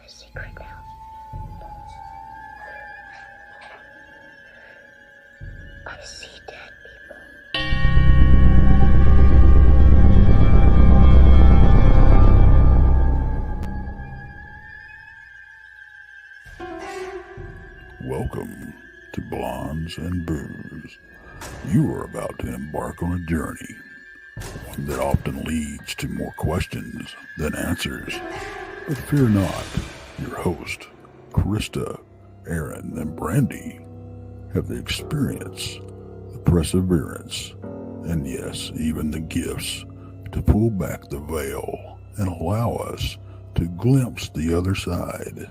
a secret now. I see dead people. Welcome to Blondes and Booze. You are about to embark on a journey, one that often leads to more questions than answers. But fear not, your host, Krista, Aaron, and Brandy have the experience, the perseverance, and yes, even the gifts to pull back the veil and allow us to glimpse the other side.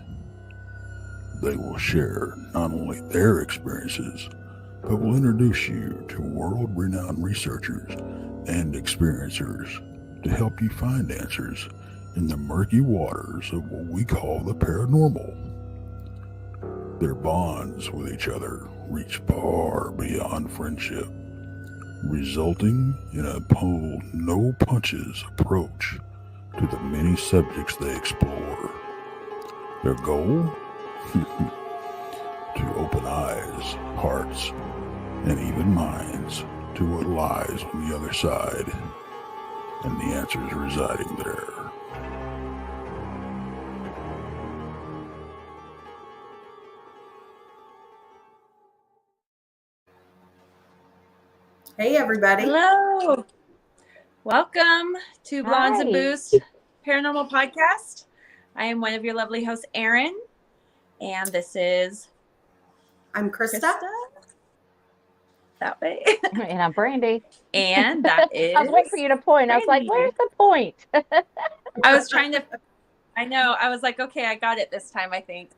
They will share not only their experiences, but will introduce you to world renowned researchers and experiencers to help you find answers in the murky waters of what we call the paranormal. Their bonds with each other reach far beyond friendship, resulting in a pull no punches approach to the many subjects they explore. Their goal? To open eyes, hearts, and even minds to what lies on the other side, and the answers residing there. Hey, everybody. Hello. Welcome to Blondes and Hi. Booze Paranormal Podcast. I am one of your lovely hosts, Erin, and this is I'm Krista. That way. And I'm Brandy. And that is I was waiting for you to point. I was like, Brandy. where's the point? I was trying to, I know, I was like, okay, I got it this time, I think.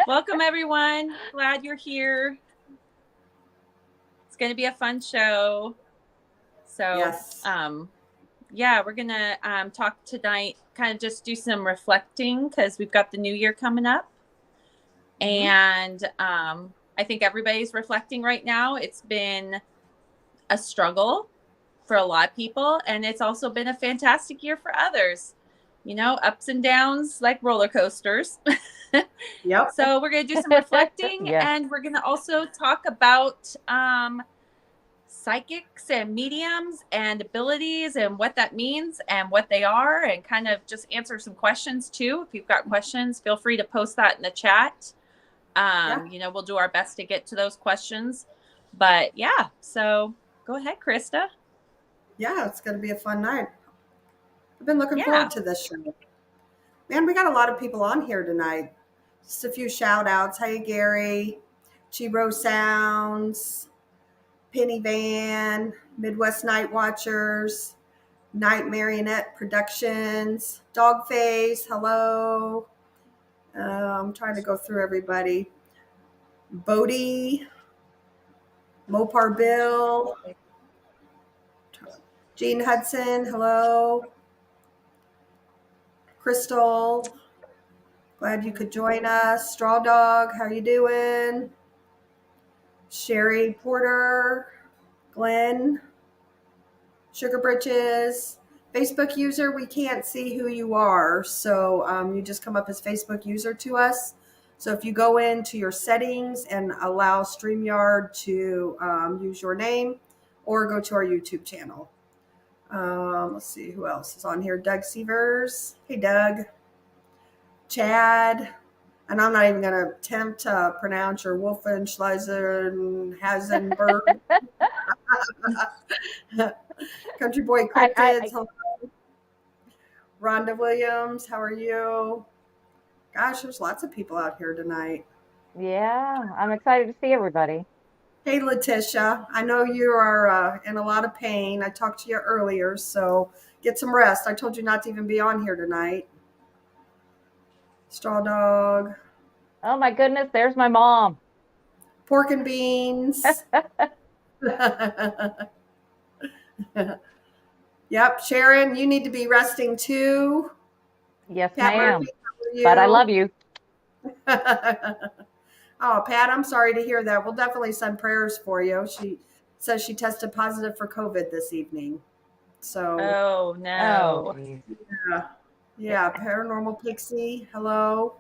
Welcome, everyone. Glad you're here. It's going to be a fun show. So, Yes. yeah, we're going to talk tonight, kind of just do some reflecting because we've got the new year coming up. And I think everybody's reflecting right now. It's been a struggle for a lot of people, and it's also been a fantastic year for others. You know, ups and downs like roller coasters. Yep. So we're going to do some reflecting, Yeah. and we're going to also talk about psychics and mediums and abilities and what that means and what they are, and kind of just answer some questions too. If you've got questions, feel free to post that in the chat. You know, we'll do our best to get to those questions. But yeah, so go ahead, Krista. Yeah, it's going to be a fun night. I've been looking Yeah. forward to this show. Man, we got a lot of people on here tonight. Just a few shout outs. Hey, Gary, Chibro Sounds, Penny Van, Midwest Night Watchers, Night Marionette Productions, Dogface, hello. I'm trying to go through everybody. Bodie, Mopar Bill, Gene Hudson, hello. Crystal, glad you could join us. Straw Dog, how you doing? Sherry Porter, Glenn, Sugar Britches. Facebook user, we can't see who you are, so you just come up as Facebook user to us. So if you go into your settings and allow StreamYard to use your name, or go to our YouTube channel. Let's see who else is on here. Doug Severs. Hey, Doug. Chad. And I'm not even going to attempt to pronounce your Wolfenschleiser and Hasenberg. Country Boy Cryptids. Hello. Rhonda Williams. How are you? Gosh, there's lots of people out here tonight. Yeah, I'm excited to see everybody. Hey, Letitia. I know you are in a lot of pain. I talked to you earlier, so get some rest. I told you not to even be on here tonight. Straw Dog. Oh my goodness, there's my mom. Pork and beans. Yep, Sharon, you need to be resting too. Yes, Pat ma'am. Murphy, how are you? But I love you. Oh, Pat, I'm sorry to hear that. We'll definitely send prayers for you. She says she tested positive for COVID this evening. So, Oh no. geez. yeah. Yeah, Paranormal Pixie. Hello.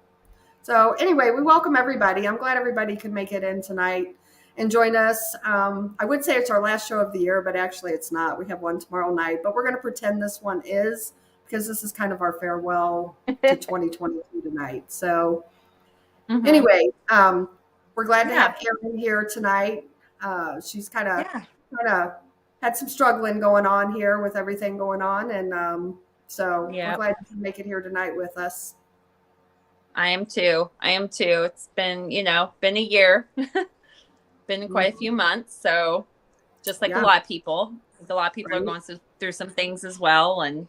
So anyway, we welcome everybody. I'm glad everybody could make it in tonight and join us. I would say it's our last show of the year, but actually it's not. We have one tomorrow night, but we're going to pretend this one is because this is kind of our farewell to 2022 tonight. So Mhm. anyway, we're glad to Yeah. have Erin here tonight. She's Yeah. kind of had some struggling going on here with everything going on, and so we're Yep. glad you can make it here tonight with us. I am too. I am too. It's been, been a year, been quite a few months. So just like a Yeah, lot of people, I think a lot of people are right. going through some things as well. And,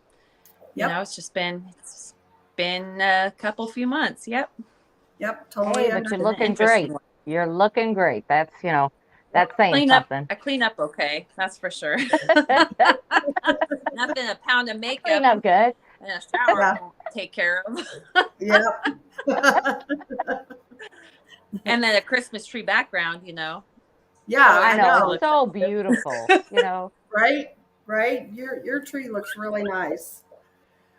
Yep, it's been a few months. Yep. yep, totally Hey, but It's you're been an understand. looking interesting great. one. You're looking great. That's saying Clean up. something. I clean up okay. That's for sure. Nothing a pound of I clean makeup up good. and a shower Yeah, won't take care of. yep. And then a Christmas tree background. Yeah, Always I I know makes it it's know, look so festive. beautiful. right? Right. Your tree looks really nice.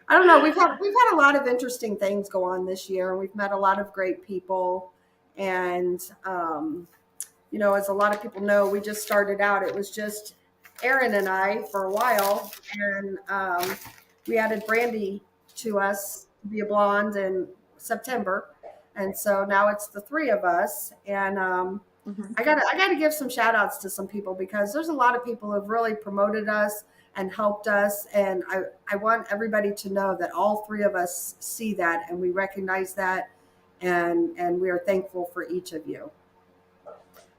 I don't know. We've had a lot of interesting things go on this year, and we've met a lot of great people. And as a lot of people know, we just started out. It was just Aaron and I for a while, and we added Brandy to us to be a blonde in September, and so now it's the three of us. And Mhm. I gotta give some shout outs to some people because there's a lot of people who've really promoted us and helped us. And I want everybody to know that all three of us see that and we recognize that and we are thankful for each of you.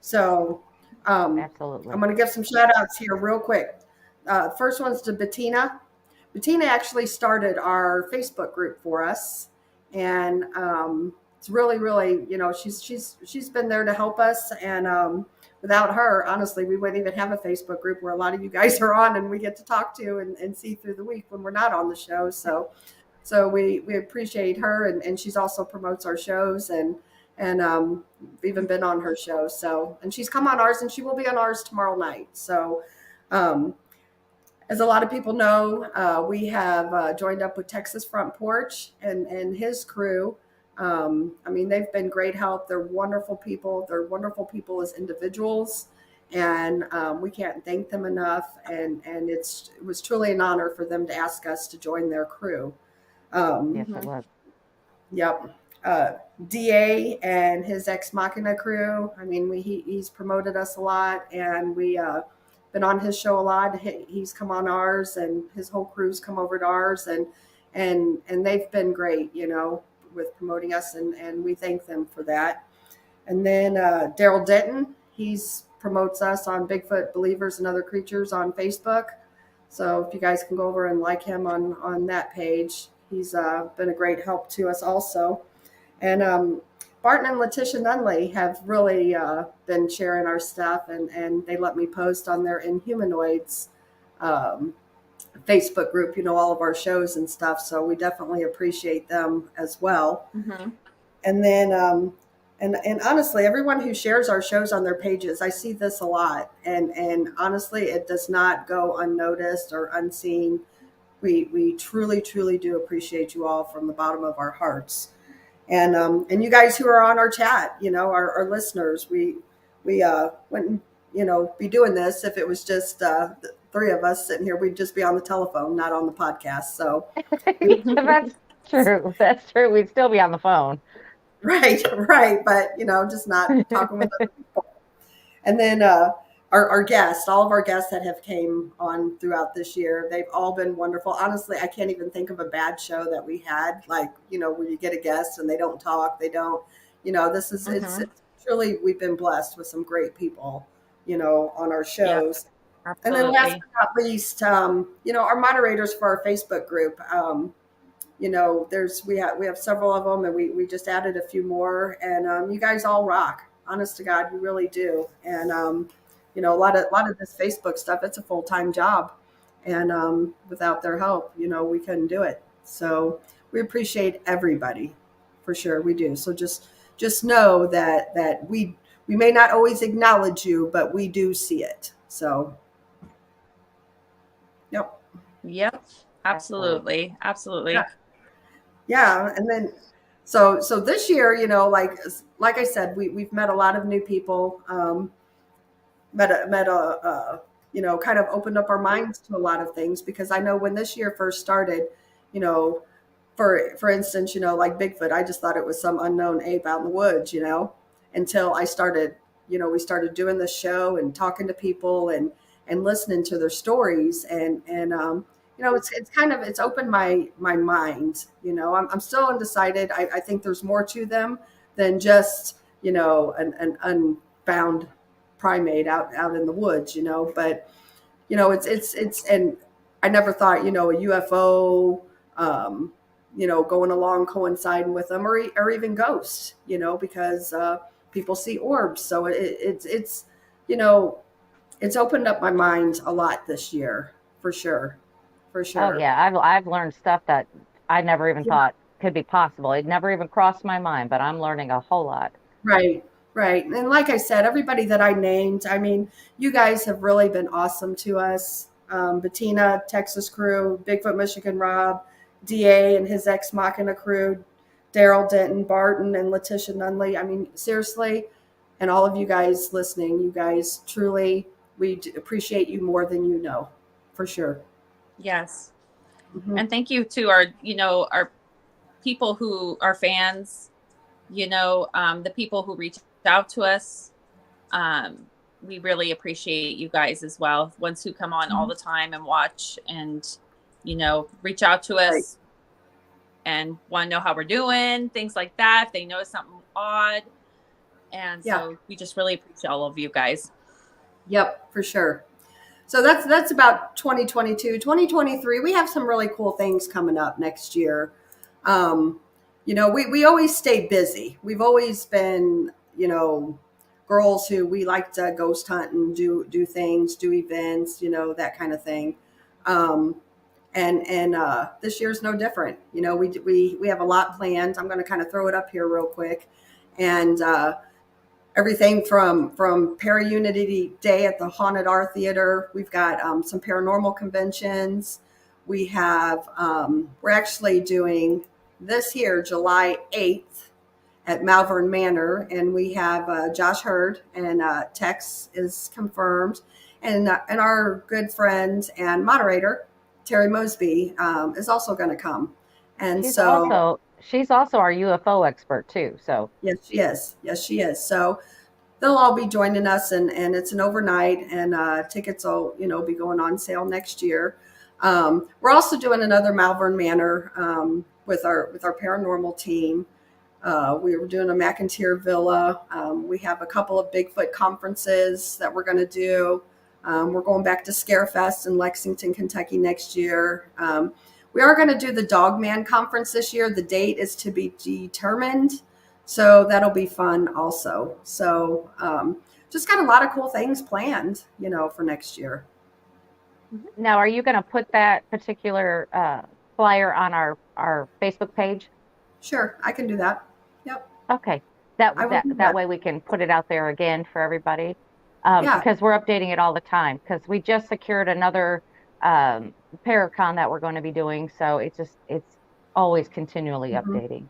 So I'm Absolutely. going to give some shout outs here real quick. First one's to Bettina. Bettina actually started our Facebook group for us, and it's really, she's been there to help us. And without her, honestly, we wouldn't even have a Facebook group where a lot of you guys are on, and we get to talk to and see through the week when we're not on the show. So we appreciate her, and she's also promotes our shows and we've even been on her show. So and she's come on ours, and she will be on ours tomorrow night. So. Um, as a lot of people know, we have joined up with Texas Front Porch and his crew. I mean, they've been great help. They're wonderful people. They're wonderful people as individuals, and we can't thank them enough. And it was truly an honor for them to ask us to join their crew. Um, Yes, it Mhm. was. Yep. Uh, DA and his ex machina crew. I mean, he's promoted us a lot, and we been on his show a lot. He's come on ours, and his whole crew's come over to ours, and they've been great, with promoting us, and we thank them for that. And then Daryl Denton, he's promotes us on Bigfoot Believers and Other Creatures on Facebook. So if you guys can go over and like him on that page, he's been a great help to us also. And Barton and Letitia Nunley have really been sharing our stuff, and they let me post on their Inhumanoids um, Facebook group, all of our shows and stuff. So we definitely appreciate them as well. Mhm. And then, and honestly, everyone who shares our shows on their pages, I see this a lot, and honestly, it does not go unnoticed or unseen. We truly do appreciate you all from the bottom of our hearts, and you guys who are on our chat, our listeners, we wouldn't be doing this if it was just the three of us sitting here. We'd just be on the telephone, not on the podcast. So we That's true. That's true. We'd still be on the phone. right, but just not talking with other people. And then our guests, all of our guests that have came on throughout this year, they've all been wonderful. Honestly, I can't even think of a bad show that we had. Like, where you get a guest and they don't talk, they don't, this is Mhm. it's truly we've been blessed with some great people, on our Yep. shows. And then last Absolutely. but not least, our moderators for our Facebook group. We have several of them, and we just added a few more, and you guys all rock. Honest to God, you really do. And a lot of this Facebook stuff, it's a full time job, and without their help, we couldn't do it. So we appreciate everybody, for sure, we do. So just know that we may not always acknowledge you, but we do see it. So yep. Yep. Absolutely. Absolutely. Yeah. Absolutely. Yeah, and then so this year, like I said, we've met a lot of new people. Kind of opened up our minds to a lot of things, because I know when this year first started, you know, for instance, like Bigfoot, I just thought it was some unknown ape out in the woods, until I started, we started doing this show and talking to people and listening to their stories, and it's opened my mind. I'm still undecided. I think there's more to them than just an unbound primate out in the woods, but it's and I never thought a UFO, going along coinciding with them, or even ghosts, because people see orbs. So it's you know it's opened up my mind a lot this year, for sure, for Oh sure. yeah, I've learned stuff that I never even thought could be possible. It never even crossed my mind, but I'm learning a whole lot. Right, right. And like I said, everybody that I named, I mean, you guys have really been awesome to us. Bettina, Texas crew, Bigfoot Michigan Rob, DA and his ex Machina crew, Daryl Denton, Barton, and Letitia Nunley. I mean, seriously, and all of you guys listening, you guys truly, appreciate you more than you know, for sure. Yes. Hmm. And thank you to our people who are fans, the people who reach out to us. Um, we really appreciate you guys as well. Ones who come on all the time and watch and, reach out to Right. us and want to know how we're doing, things like that. If they notice something odd. And Yeah. so we just really appreciate all of you guys. Yep, for sure. So that's about 2022. 2023, we have some really cool things coming up next year. Um, we always stay busy. We've always been, girls who we like to ghost hunt and do things, do events, that kind of thing. Um, and this year's no different. We have a lot planned. I'm going to kind of throw it up here real quick, and everything from Para-Unity Day at the Haunted Art Theater. We've got some paranormal conventions. We're actually doing this here July 8th at Malvern Manor, and we have Josh Hurd, and Tex is confirmed, and our good friend and moderator Terry Mosby is also going to come, and She's also our UFO expert too. So yes, she is. Yes, she is. So they'll all be joining us, and it's an overnight, and tickets will be going on sale next year. We're also doing another Malvern Manor with our paranormal team. We were doing a McIntyre Villa. We have a couple of Bigfoot conferences that we're going to do. We're going back to Scarefest in Lexington, Kentucky next year. We are going to do the Dogman conference this year. The date is to be determined. So that'll be fun also. So just got a lot of cool things planned, for next year. now, are you going to put that particular flyer on our Facebook page? Sure, I can do that. Yep, Okay, I will do that that. way we can put it out there again for everybody, Yeah. because we're updating it all the time. Because we just secured another Paracon that we're going to be doing, so it's always continually Mhm. updating.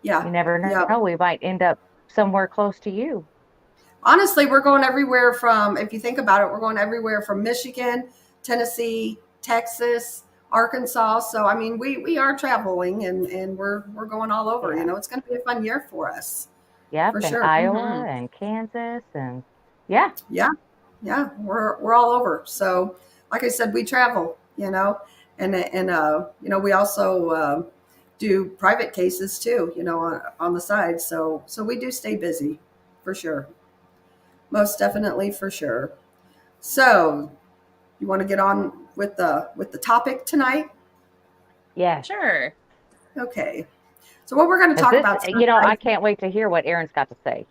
You Yeah. never Yeah. know, we might end up somewhere close to you. Honestly, we're going everywhere from, if you think about it, we're going everywhere from Michigan, Tennessee, Texas, Arkansas. So I mean, we are traveling, and we're going all over. Yeah. It's going to be a fun year for us, Yep, for and sure. Iowa Mm-hmm. and Kansas and yeah. Yeah, yeah, we're all over. So, like I said, we travel, and we also do private cases too, on the side. So we do stay busy, for sure, most definitely, for sure. So, you want to get on with the topic tonight? Yes. Sure. Okay. So, what we're going to Because talk this, about tonight? I can't wait to hear what Erin's got to say.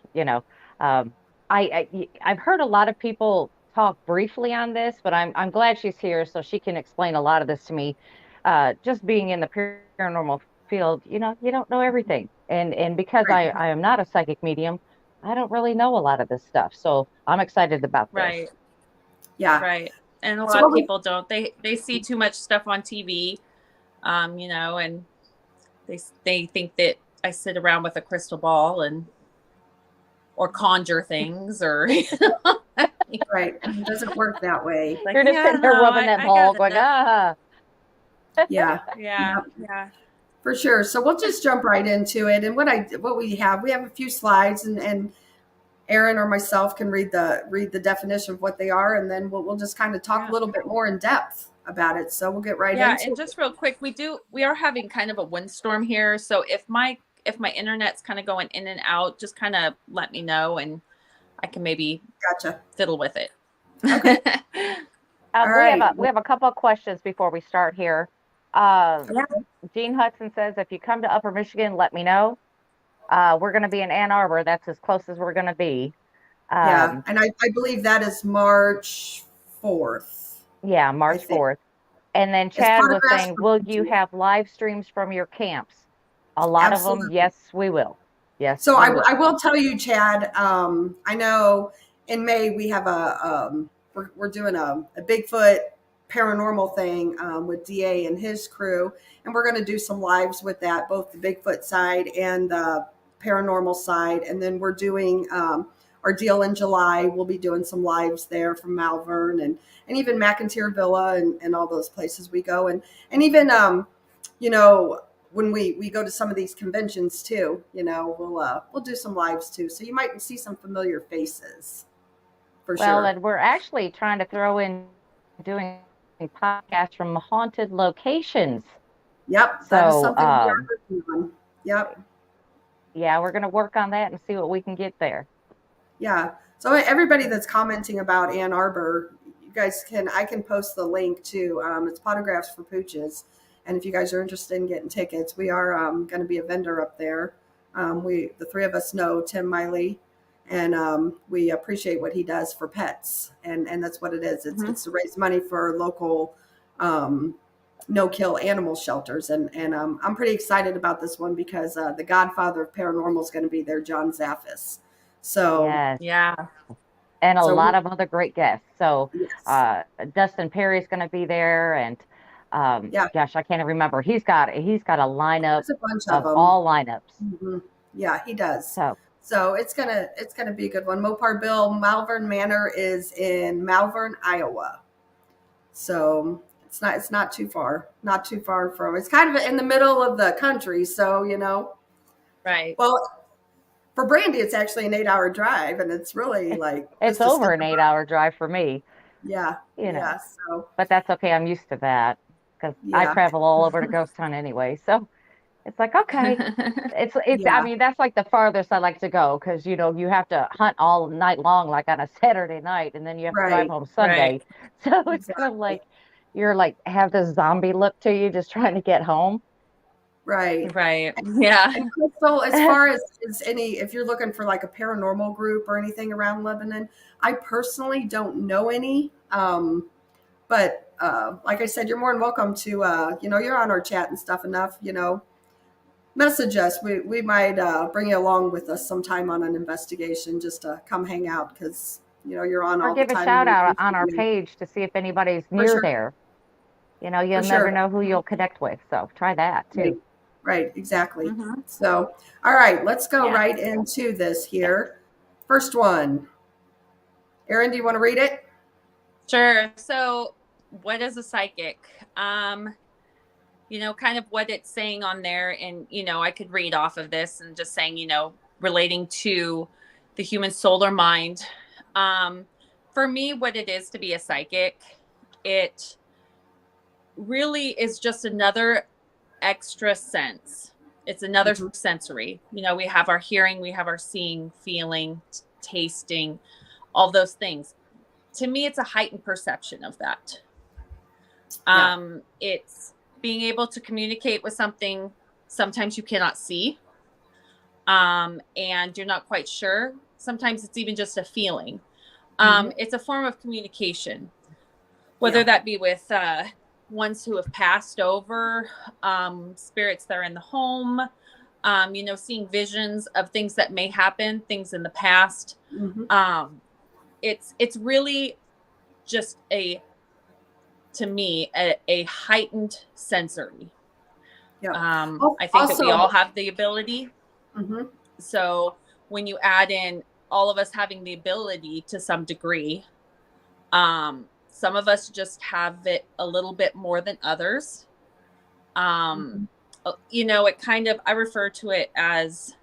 Um, I've heard a lot of people talk briefly on this, but I'm glad she's here so she can explain a lot of this to me. Just being in the paranormal field, you don't know everything, and because Right. I am not a psychic medium, I don't really know a lot of this stuff. So I'm excited about this. Right. Yeah. Right. And a So, lot of what we people don't. They see too much stuff on TV, and They think that I sit around with a crystal ball or conjure things or Right. It doesn't work that way. like, You're just yeah, sitting no, there rubbing that I got ball, going, enough. ah. Yeah. Yeah, Yep. yeah. For sure. So we'll just jump right into it. And what we have a few slides, and Aaron or myself can read the definition of what they are, and then we'll just kind of talk a Yeah. little bit more in depth about it. So we'll get right Yeah, into and it. just real quick, we are having kind of a windstorm here, so if my internet's kind of going in and out, just kind of let me know and I can maybe Gotcha. fiddle with it. Okay. All We have right. a couple of questions before we start here. Uh, Yeah. Gene Hudson says, if you come to Upper Michigan, let me know. We're going to be in Ann Arbor. That's as close as we're going to be. Yeah. Um, And I believe that is March 4th, yeah, I March think. 4th. And then It's Chad was photographs saying, for will you pictures. have live streams from your camps? A lot of them, Absolutely. yes, we will. Yes, So we I will. will tell you, Chad. I know in May we have we're doing a Bigfoot paranormal thing with DA and his crew, and we're going to do some lives with that, both the Bigfoot side and the paranormal side. And then we're doing our deal in July. We'll be doing some lives there from Malvern and even McIntyre Villa and all those places we go, and even you know when we go to some of these conventions too, we'll do some lives too. So you might see some familiar faces for Well, sure. and we're actually trying to throw in doing podcasts from haunted locations. Yep, that is So, something we are working on. Yep, yeah, we're going to work on that and see what we can get there. yeah. So everybody that's commenting about Ann Arbor, you guys I can post the link to it's Photographs for Pooches, and if you guys are interested in getting tickets, we are going to be a vendor up there. The three of us know Tim Miley, and we appreciate what he does for pets, and that's what it is. It's Mhm. it's to raise money for local um, no kill animal shelters, and I'm pretty excited about this one because the Godfather of Paranormal is going to be there, John Zaffis. So Yes. Yeah. And a so lot of other great guests. So, yes, Dustin Perry's going to be there. And, yeah, gosh, I can't even remember. He's got a lineup there's a bunch of of them. all lineups. Hmm. Yeah, he does. So, So it's gonna be a good one. Mopar Bill Malvern Manor is in Malvern, Iowa. So it's not too far, not too far from. It's kind of in the middle of the country. So Right. well, for Brandy, it's actually an 8-hour drive, and it's really like it's just a step over an above. 8-hour drive for me, Yeah, you know, yeah. So but that's okay. I'm used to that because I yeah, travel all over to Ghost Hunt anyway. So it's like, okay. I yeah, mean, that's like the farthest I like to go because, you have to hunt all night long, like on a Saturday night, and then you have to drive right, home Right. Sunday. So it's kind of exactly, like you're like have this zombie look to you just trying to get home. right. Right. Yeah. And Crystal, as far as any, if you're looking for like a paranormal group or anything around Lebanon, I personally don't know any. But like I said, you're more than welcome to, you're on our chat and stuff enough, message us. We might bring you along with us sometime on an investigation just to come hang out because, you're on Or all the give a time and shout we out appreciate on our you. page to see if anybody's For near sure. there. For You'll never sure. know who you'll connect with. So try that Right. too. Right. Exactly. Hmm. So, all right, let's go Yeah. right into this here. First one. Aaron, do you want to read it? Sure. So, what is a psychic? Kind of what it's saying on there, and I could read off of this and just saying, relating to the human soul or mind. Um, for me, what it is to be a psychic, it really is just another extra sense. It's another Mhm. sensory. We have our hearing, we have our seeing, feeling, tasting, all those things. To me, it's a heightened perception of that. Yeah. It's being able to communicate with something sometimes you cannot see, and you're not quite sure. Sometimes it's even just a feeling. Hmm. It's a form of communication, whether Yeah. that be with ones who have passed over, spirits that are in the home, seeing visions of things that may happen, things in the past. Hmm. Um, it's really just to me, a heightened sensory. Yep. I think that we all Also, have the ability. mhm, So when you add in all of us having the ability to some degree, some of us just have it a little bit more than others. Um, mhm. it kind of, I refer to it as,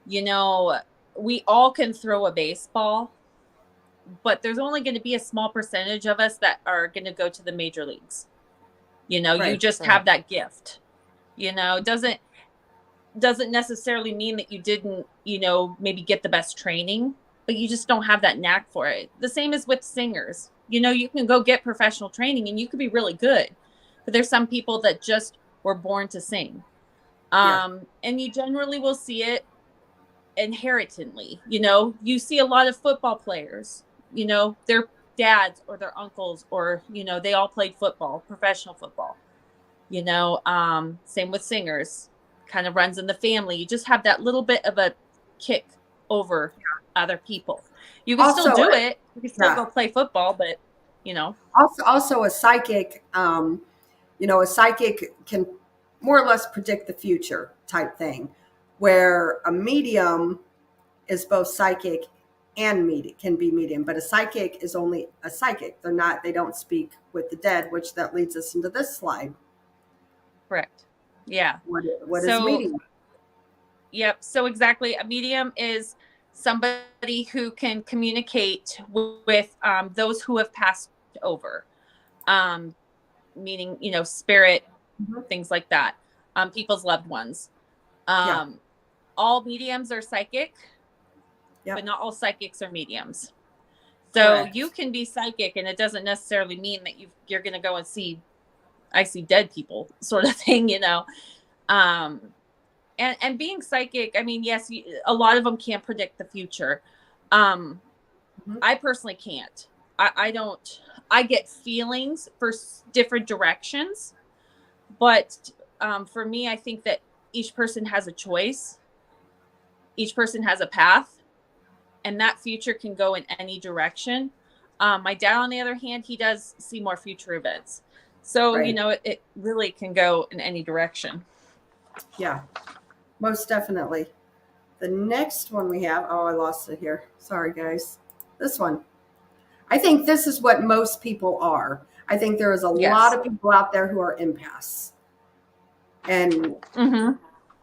you know, we all can throw a baseball, but there's only going to be a small percentage of us that are going to go to the major leagues. You Right. just have Correct. that gift. It doesn't necessarily mean that you didn't, maybe get the best training, but you just don't have that knack for it. The same as with singers. You can go get professional training and you could be really good, but there's some people that just were born to sing. Yeah. And you generally will see it inherently. You see a lot of football players, their dads or their uncles, or, they all played football, professional football. Same with singers, kind of runs in the family. You just have that little bit of a kick over other people. You can still Also, do it. You can still yeah. go play football, but you know, Also, a psychic. A psychic can more or less predict the future type thing, where a medium is both psychic and can be medium, but a psychic is only a psychic. They don't speak with the dead, which that leads us into this slide. correct. Yeah. What is a So, medium? yep. So exactly, a medium is somebody who can communicate with those who have passed over, um, meaning spirit, Mhm. things like that, people's loved ones. Yeah. Um, all mediums are psychic, but Yep. not all psychics are mediums. So you Correct. can be psychic, and it doesn't necessarily mean that you're going to go and I see dead people, sort of thing. Um, and being psychic, I mean, yes, a lot of them can't predict the future. Um, Mhm. I personally can't. I don't. I get feelings for different directions, but for me, I think that each person has a choice. Each person has a path, and that future can go in any direction. My dad, on the other hand, he does see more future events. So, Right. it really can go in any direction. Yeah. Most definitely. The next one we have. Oh, I lost it here. Sorry, guys. This one. I think this is what most people are. I think there is a lot Yes. of people out there who are empaths, and Mm-hmm.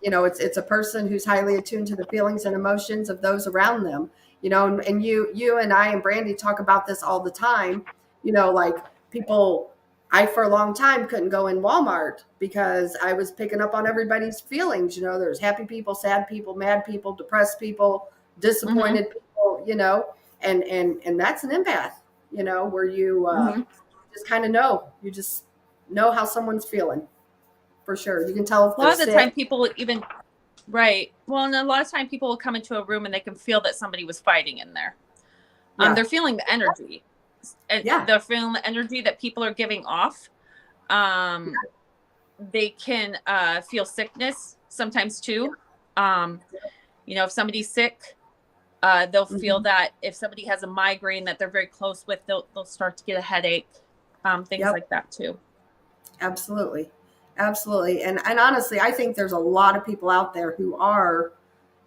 it's a person who's highly attuned to the feelings and emotions of those around them. And you and I and Brandy talk about this all the time. Like people, I for a long time couldn't go in Walmart because I was picking up on everybody's feelings. There's happy people, sad people, mad people, depressed people, Mm-hmm. disappointed people. And that's an empath. Where you Mm-hmm. just kind of you just know how someone's feeling for sure. You can tell if A they're lot of the time, sick. people even right. Well, and a lot of time, people will come into a room and they can feel that somebody was fighting in there. Yeah. They're feeling the energy, and Yeah. they're feeling the energy that people are giving off. Um, they can feel sickness sometimes too. Um, if somebody's sick, they'll feel Mhm. that. If somebody has a migraine that they're very close with, they'll start to get a headache, things Yep. like that too. Absolutely. Absolutely. And honestly, I think there's a lot of people out there who are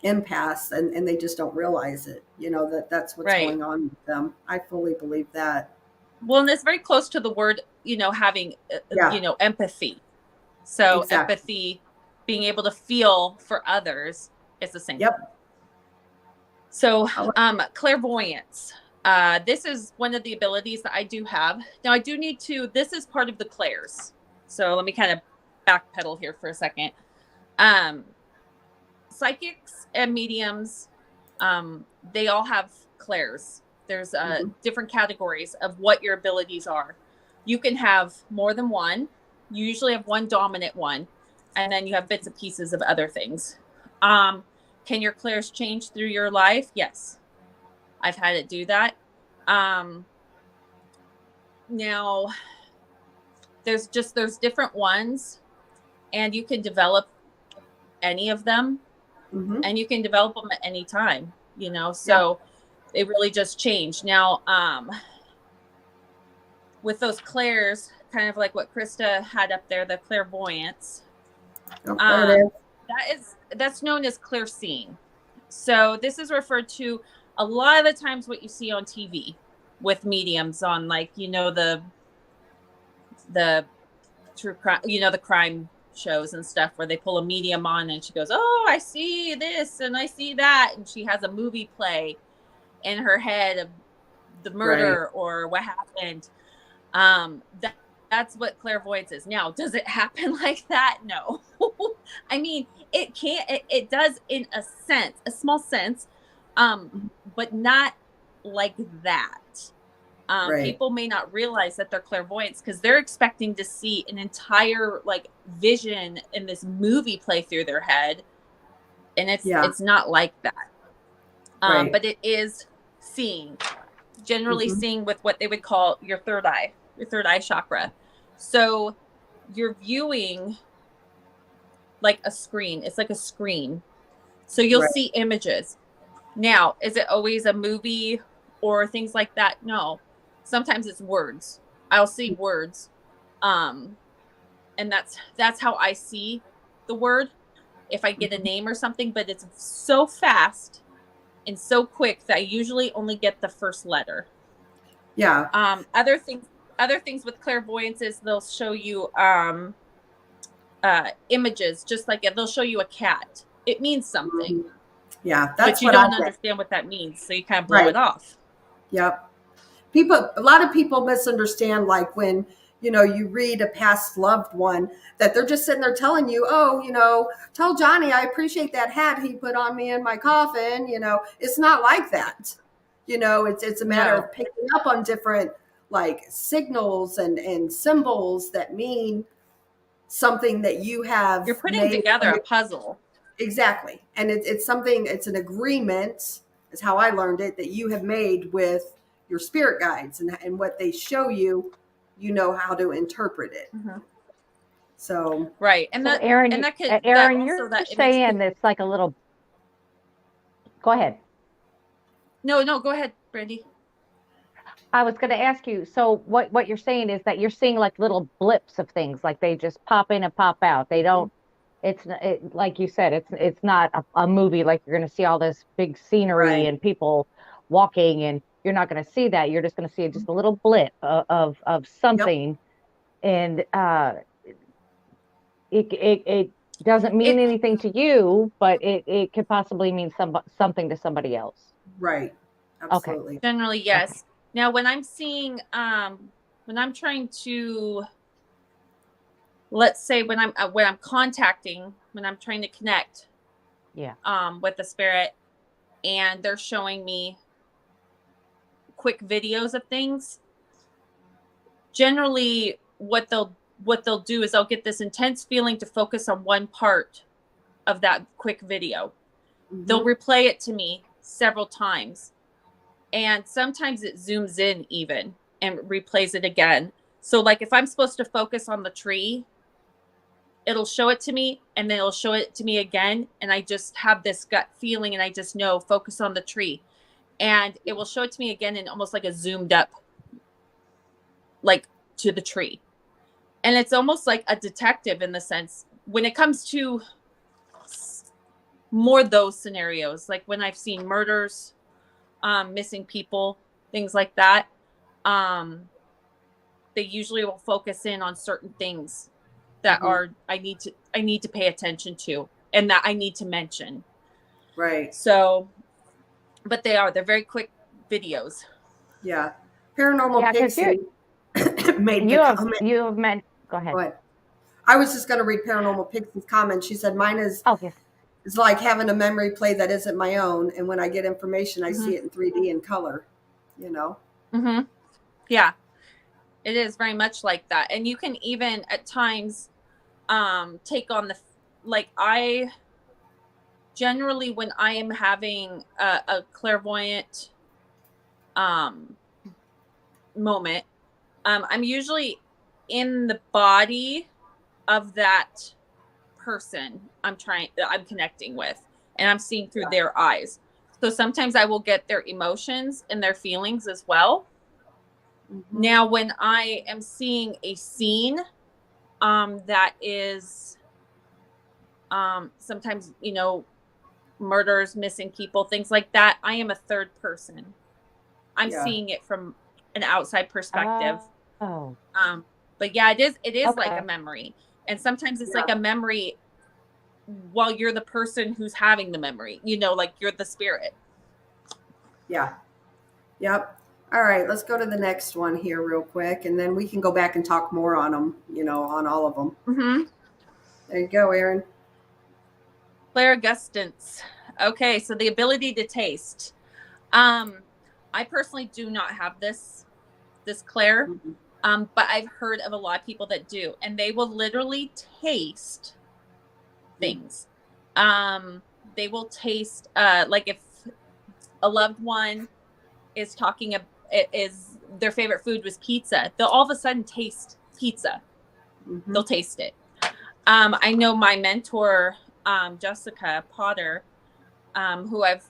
empaths and they just don't realize it, that's what's Right. going on with them. I fully believe that. Well, and it's very close to the word, having, Yeah, empathy. So exactly. empathy, being able to feel for others, is the same thing. Yep. So, I like- clairvoyance. This is one of the abilities that I do have. Now, I do need to. This is part of the clairs. So let me kind of backpedal here for a second. Um, Psychics and mediums, they all have clairs. There's Mhm. different categories of what your abilities are. You can have more than one. You usually have one dominant one, and then you have bits and pieces of other things. Um, can your clairs change through your life? Yes, I've had it do that. Um, Now there's different ones, and you can develop any of them, Mhm. and you can develop them at any time. Yeah. So it really just changed. Now, with those clairs, kind of like what Krista had up there, the clairvoyance. Oh, there it Um, is. that's known as clear seeing. So this is referred to a lot of the times what you see on TV with mediums on, like, the true crime, the crime shows and stuff where they pull a medium on and she goes, "Oh, I see this and I see that," and she has a movie play in her head of the Right. murder or what happened. That that's what clairvoyance is. Now, does it happen like that? No. I mean, it can't. It does in a sense, a small sense, but not like that. Right. People may not realize that they're clairvoyants because they're expecting to see an entire like vision in this movie play through their head, and it's Yeah. it's not like that. Right. But it is seeing, generally Hmm. seeing with what they would call your third eye chakra. So you're viewing like a screen. It's like a screen. So you'll Right. see images. Now, is it always a movie or things like that? No. Sometimes it's words. I'll see words. Um, and that's how I see the word if I get a Mhm. name or something, but it's so fast and so quick that I usually only get the first letter. Yeah. Other things with clairvoyance is they'll show you images, just like they'll show you a cat. It means something, Mhm. Yeah. but That's you what I don't get. understand what that means, so you kind of blow Right. it off. Yep. A lot of people misunderstand, like when, you read a past loved one, that they're just sitting there telling you, oh, tell Johnny I appreciate that hat he put on me in my coffin. It's not like that. It's a matter No, of picking up on different, like, signals and symbols that mean something that you have you're putting made. together a puzzle. Exactly. And it's something, it's an agreement, is how I learned it, that you have made with your spirit guides, and what they show you, you know how to interpret it. Mm-hmm. So, Right, So Aaron, that Aaron, also you're that image saying could. it's like a little, go ahead. No, no, go ahead, Brandy. I was going to ask you, so what you're saying is that you're seeing like little blips of things, like they just pop in and pop out. They don't, like you said, it's not a movie like you're going to see all this big scenery right. and people walking, and you're not going to see that. You're just going to see just a little blip of Yep. something, and it doesn't mean It anything to you, but it could possibly mean something to somebody else. Right. Okay, Absolutely. generally, okay, yes. Now, when I'm seeing, when I'm trying to, let's say, when I'm contacting, when I'm trying to connect, yeah, with the spirit, and they're showing me quick videos of things, generally what they'll do is they'll get this intense feeling to focus on one part of that quick video. They'll Hmm. replay it to me several times, and sometimes it zooms in even and replays it again. So like if I'm supposed to focus on the tree, it'll show it to me and then it'll show it to me again, and I just have this gut feeling and I just know focus on the tree, and it will show it to me again in almost like a zoomed up, like, to the tree. And it's almost like a detective in the sense when it comes to more those scenarios, like when I've seen murders, missing people, things like that. um they usually will focus in on certain things that Hmm. are I need to pay attention to and that I need to mention. Right. So, but they're very quick videos. Yeah. Paranormal yeah, because Pixie made the comment. you have meant. Go Go ahead. ahead. I was just going to read Paranormal Pixie's comment. She said, mine is Oh yes. It's like having a memory play that isn't my own. And when I get information, I Mm-hmm. see it in 3D in color, you know? Mm-hmm. Yeah, it is very much like that, and you can even at times take on the, like, I generally when I am having a clairvoyant um moment, I'm usually in the body of that person I'm connecting with, and I'm seeing through their eyes. So sometimes I will get their emotions and their feelings as well. Hmm. Now when I am seeing a scene that is Sometimes, murders, missing people, things like that. I am a third person. I'm Yeah. seeing it from an outside perspective. Oh, But yeah, it is like a okay. memory. And sometimes it's like Yeah. a memory while you're the person who's having the memory, like you're the spirit. Yeah. Yep. All right, let's go to the next one here real quick, and then we can go back and talk more on them, on all of them. Mm-hmm. There you go, Aaron. Clairgustance. Okay, so the ability to taste. Um, I personally do not have this Clair, Mhm. but I've heard of a lot of people that do, and they will literally taste things. Um, they will taste, like if a loved one is is their favorite food was pizza, they'll all of a sudden taste pizza. Mhm. They'll taste it. I know my mentor, Jessica Potter, who I've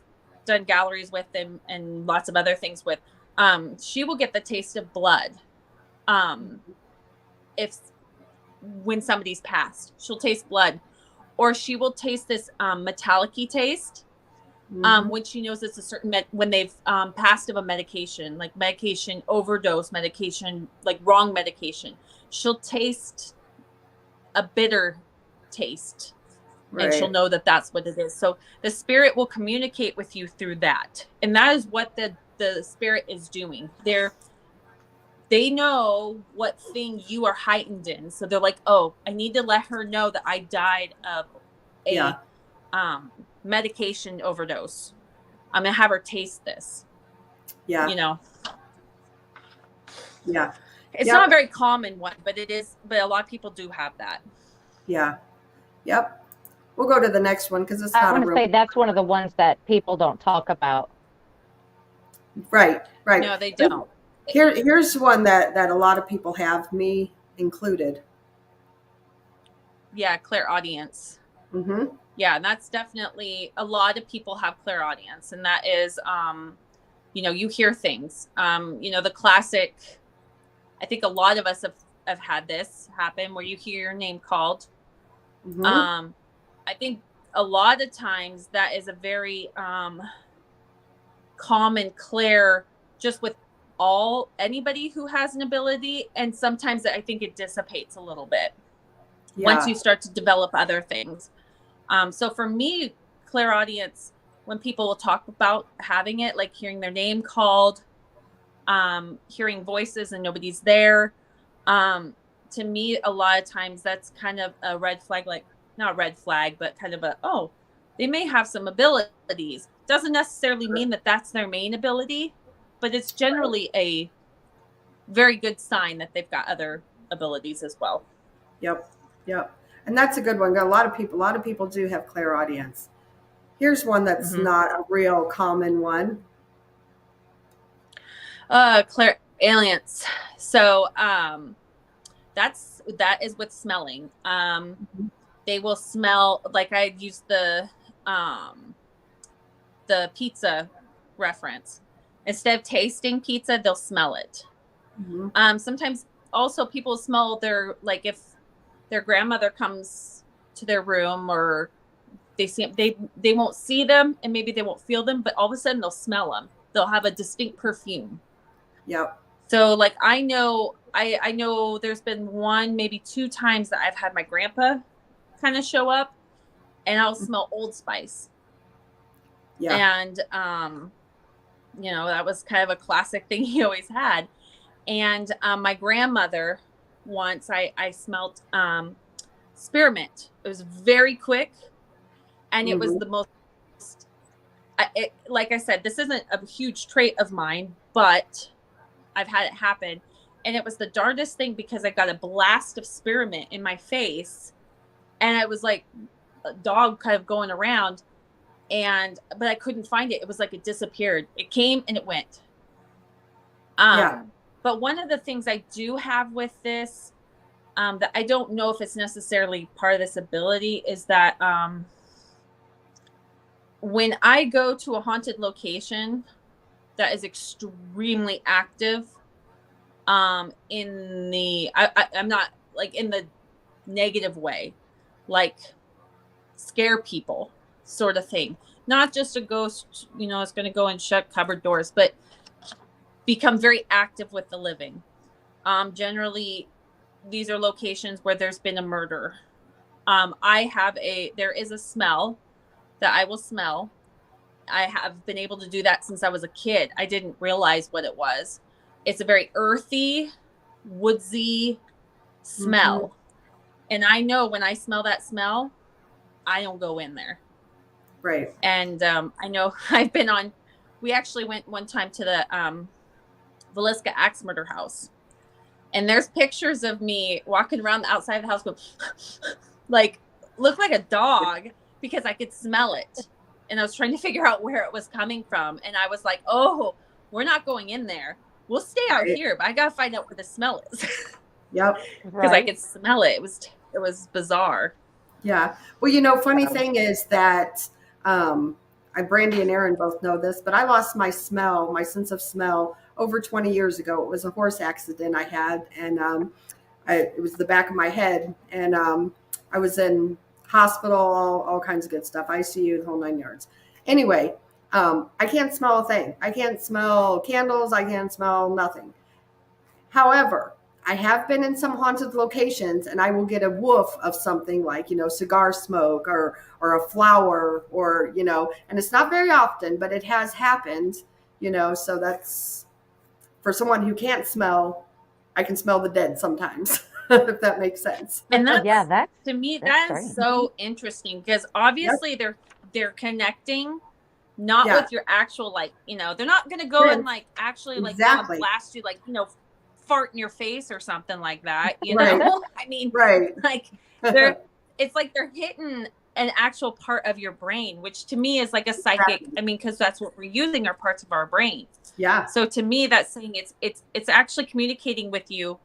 done galleries with and lots of other things with. She will get the taste of blood. Um, if when somebody's passed, she'll taste blood, or she will taste this metallic-y taste. Mhm. When she knows it's a certain when they've passed of a medication, like medication overdose, medication like wrong medication, she'll taste a bitter taste, and she'll Right. know that that's what it is. So the spirit will communicate with you through that, and that is what the spirit is doing. They know what thing you are heightened in, so they're like, oh, I need to let her know that I died of a Yeah. medication overdose. I'm gonna have her taste this. Yeah. You know, Yeah. it's not a Yep. very common one, but it is. But a lot of people do have that. Yeah. Yep. We'll go to the next one because it's I not a want to real say that's one of the ones that people don't talk about. right. Right. No, they don't. Here's one that a lot of people have, me included. Yeah, clairaudience. Mm-hmm. Yeah, and that's definitely a lot of people have clairaudience, and that is, you hear things. The classic. I think a lot of us have had this happen where you hear your name called. Mm-hmm. Um, I think a lot of times that is a very common clair just with all anybody who has an ability, and sometimes I think it dissipates a little bit once Yeah. you start to develop other things. So for me, clairaudience, when people will talk about having it, like hearing their name called, hearing voices and nobody's there, um, to me, a lot of times that's kind of a red flag, like not a red flag, but kind of oh, they may have some abilities. Doesn't necessarily mean that that's their main ability, but it's generally a very good sign that they've got other abilities as well. Yep. Yep. And that's a good one. A lot of people do have clairaudience. Here's one that's Mm-hmm. not a real common one. Claire aliens. So that is with smelling. They will smell, like I used the pizza reference. Instead of tasting pizza, they'll smell it. Mm-hmm. Sometimes also people smell like if their grandmother comes to their room, or they won't see them and maybe they won't feel them, but all of a sudden they'll smell them. They'll have a distinct perfume. Yep. So like I know there's been one, maybe two times that I've had my grandpa kind of show up, and I'll smell Old Spice. Yeah. And that was kind of a classic thing he always had. And my grandmother, once I smelt spearmint. It was very quick, and it was Mm-hmm. the most like I said, this isn't a huge trait of mine, but I've had it happen. And it was the darndest thing because I got a blast of spearmint in my face, and it was like a dog kind of going around, but I couldn't find it. It was like it disappeared. It came and it went. Yeah. But one of the things I do have with this, that I don't know if it's necessarily part of this ability, is that when I go to a haunted location that is extremely active, I'm not like in the negative way, like scare people sort of thing. Not just a ghost, it's going to go and shut cupboard doors, but become very active with the living. Generally, these are locations where there's been a murder. There is a smell that I will smell. I have been able to do that since I was a kid. I didn't realize what it was. It's a very earthy, woodsy smell. Mm-hmm. And I know when I smell that smell, I don't go in there. Right. And I know we actually went one time to the Villisca Axe Murder House. And there's pictures of me walking around the outside of the house going, like, look like a dog because I could smell it. And I was trying to figure out where it was coming from. And I was like, oh, we're not going in there. We'll stay out here, but I got to find out where the smell is. Yep. Because I could smell it. It was bizarre. Yeah. Well, funny thing is that Brandy and Aaron both know this, but I lost my sense of smell over 20 years ago. It was a horse accident I had, and it was the back of my head, and I was in hospital, all kinds of good stuff, ICU, the whole 9 yards. Anyway, I can't smell a thing. I can't smell candles. I can't smell nothing. However, I have been in some haunted locations, and I will get a woof of something like, cigar smoke or a flower or, and it's not very often, but it has happened, so that's for someone who can't smell. I can smell the dead sometimes, if that makes sense. And that's to me, that's so interesting because obviously they're connecting not with your actual, they're not going to go and actually exactly. blast you, fart in your face or something like that, right. I mean, right. It's like they're hitting an actual part of your brain, which to me is like a psychic. I mean, because that's what we're using, are parts of our brain. Yeah. So to me, that's saying it's actually communicating with you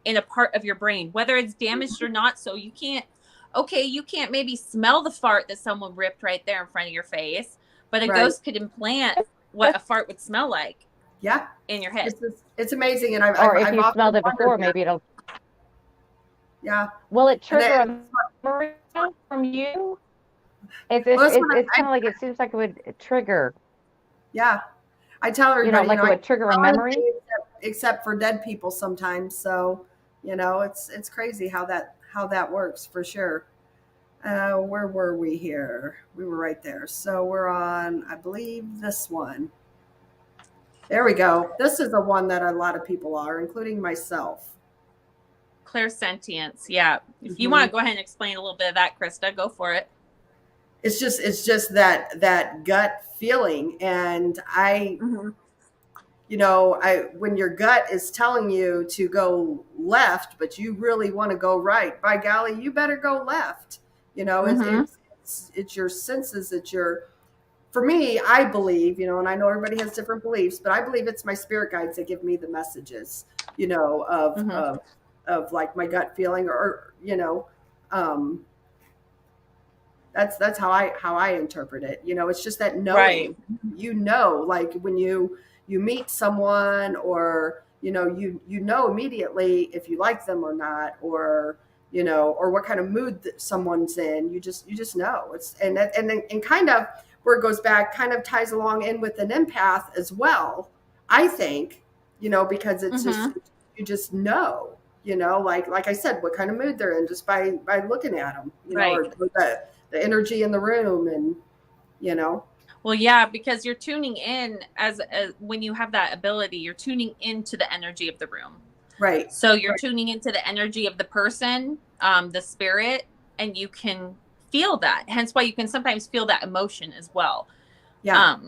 in a part of your brain, whether it's damaged or not. So you can't maybe smell the fart that someone ripped right there in front of your face, but a ghost could implant what a fart would smell like. Yeah. In your head. It's amazing. And if you smelled it before, maybe it'll. Yeah. Will it trigger a memory from you? It's kind of like, it seems like it would trigger. Yeah. I tell everybody, like it would trigger a memory. Except for dead people sometimes. So, it's crazy how that works for sure. Where were we here? We were right there. So we're on, I believe, this one. There we go. This is the one that a lot of people are, including myself. Clairsentience. Yeah. If you want to go ahead and explain a little bit of that, Krista, go for it. It's just that gut feeling. And when your gut is telling you to go left, but you really want to go right, by golly, you better go left. It's your senses, for me, I believe, and I know everybody has different beliefs, but I believe it's my spirit guides that give me the messages, of like my gut feeling or that's how I interpret it. It's just that knowing, right. Like when you meet someone or, you know immediately if you like them or not, or, or what kind of mood that someone's in. You just know. It's and kind of where it goes back, kind of ties along in with an empath as well, I think, because it's just, you just know, like I said, what kind of mood they're in just by looking at them, or the energy in the room, and Well, yeah, because you're tuning in as when you have that ability, you're tuning into the energy of the room. Right. So you're tuning into the energy of the person, the spirit, and you can feel that. Hence why you can sometimes feel that emotion as well. Yeah.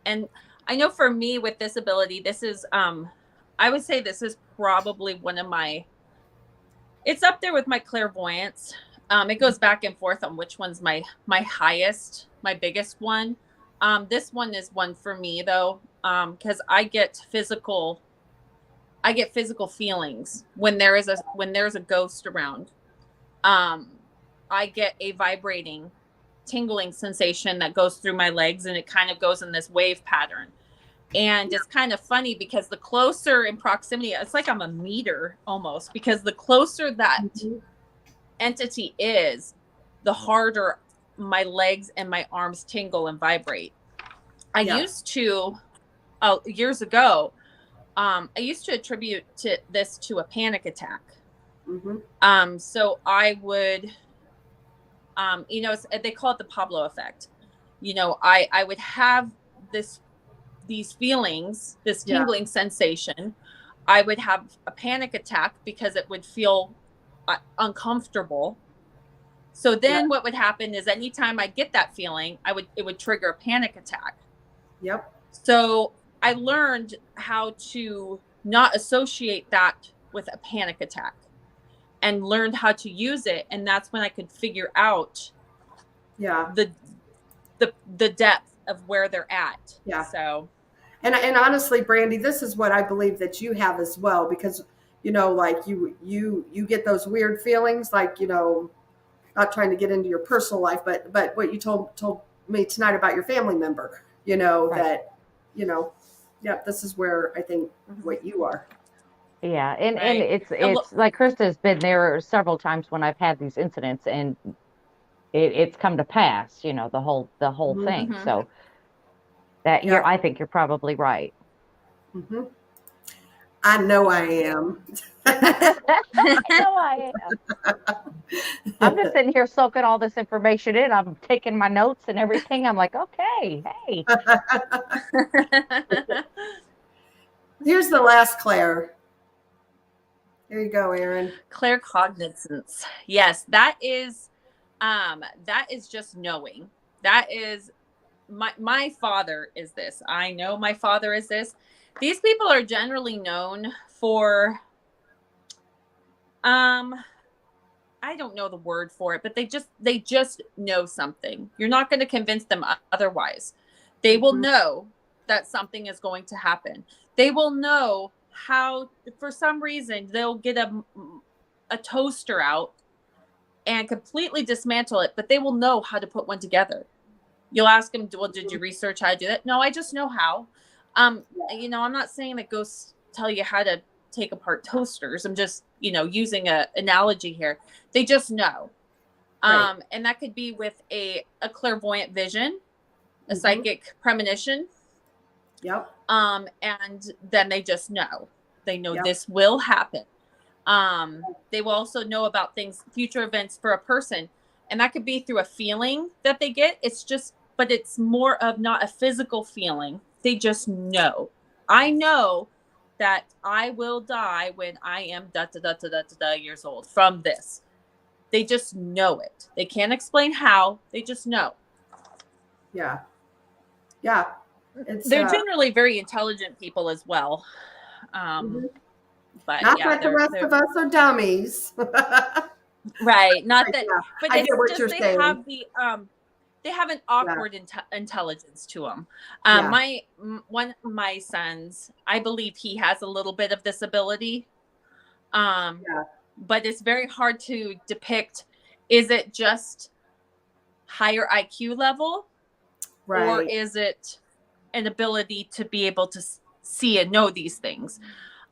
And I know for me with this ability, this is, I would say this is probably one of it's up there with my clairvoyance. It goes back and forth on which one's my highest, my biggest one. This one is one for me though, because I get physical feelings when there's a ghost around. I get a vibrating, tingling sensation that goes through my legs, and it kind of goes in this wave pattern. And it's kind of funny because the closer in proximity, it's like I'm a meter almost, because the closer that entity is, the harder my legs and my arms tingle and vibrate. I Yeah. used to, years ago, I used to attribute this to a panic attack. So I would, they call it the Pablo effect. I would have these feelings, this Yeah. tingling sensation. I would have a panic attack because it would feel uncomfortable. So then Yeah. what would happen is anytime I get that feeling, it would trigger a panic attack. Yep. So I learned how to not associate that with a panic attack and learned how to use it. And that's when I could figure out Yeah. the depth of where they're at. Yeah. So And honestly, Brandy, this is what I believe that you have as well, because like you get those weird feelings, like not trying to get into your personal life, but what you told me tonight about your family member, Right. that yeah, this is where I think what you are. Yeah, and right. it's like Krista's been there several times when I've had these incidents, and it's come to pass, the whole thing. Mm-hmm. So that Yeah. I think you're probably right. Mm-hmm. I know I am. I know I am. I'm just sitting here soaking all this information in. I'm taking my notes and everything. I'm like, okay, hey. Here's the last Claire. Here you go, Erin. Claircognizance. Yes, that is just knowing. That is my father is this. I know my father is this. These people are generally known for I don't know the word for it, but they just know something. You're not going to convince them otherwise. They will know that something is going to happen. They will know how, for some reason, they'll get a toaster out and completely dismantle it, but they will know how to put one together. You'll ask them, well, did you research how to do that? No, I just know how. I'm not saying that ghosts tell you how to take apart toasters. I'm just, using an analogy here. They just know. Right. And that could be with a clairvoyant vision, a psychic premonition. Yep. And then they just know. They know Yep. this will happen. They will also know about things, future events for a person. And that could be through a feeling that they get. But it's more of not a physical feeling. They just know. I know that I will die when I am years old from this. They just know it. They can't explain how. They just know. Yeah. Yeah. They're generally very intelligent people as well. But not yeah, that the rest of us are dummies. Right. Not that, Yeah, but I it's get what just you're they saying. have they have an awkward intelligence to them. Yeah. One of my sons, I believe he has a little bit of this ability. But it's very hard to depict. Is it just higher IQ level? Right. Or is it an ability to be able to see and know these things?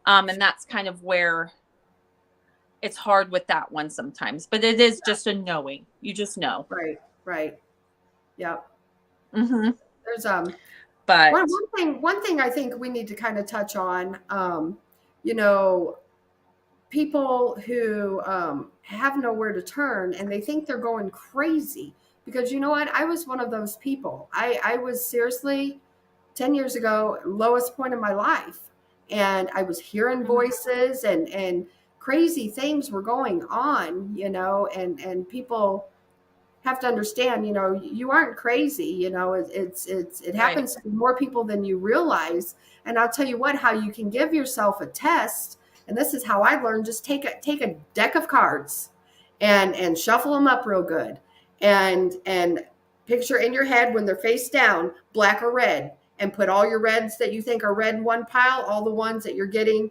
And that's kind of where it's hard with that one sometimes. But it is just a knowing. You just know. Right. Yep. Mm-hmm. There's but one thing I think we need to kind of touch on, people who have nowhere to turn and they think they're going crazy, because you know what? I was one of those people. I was seriously 10 years ago, lowest point in my life. And I was hearing voices and crazy things were going on, and people have to understand, you aren't crazy, it happens to more people than you realize. And I'll tell you what, how you can give yourself a test. And this is how I learned: just take a deck of cards and shuffle them up real good, and picture in your head, when they're face down, black or red, and put all your reds that you think are red in one pile, all the ones that you're getting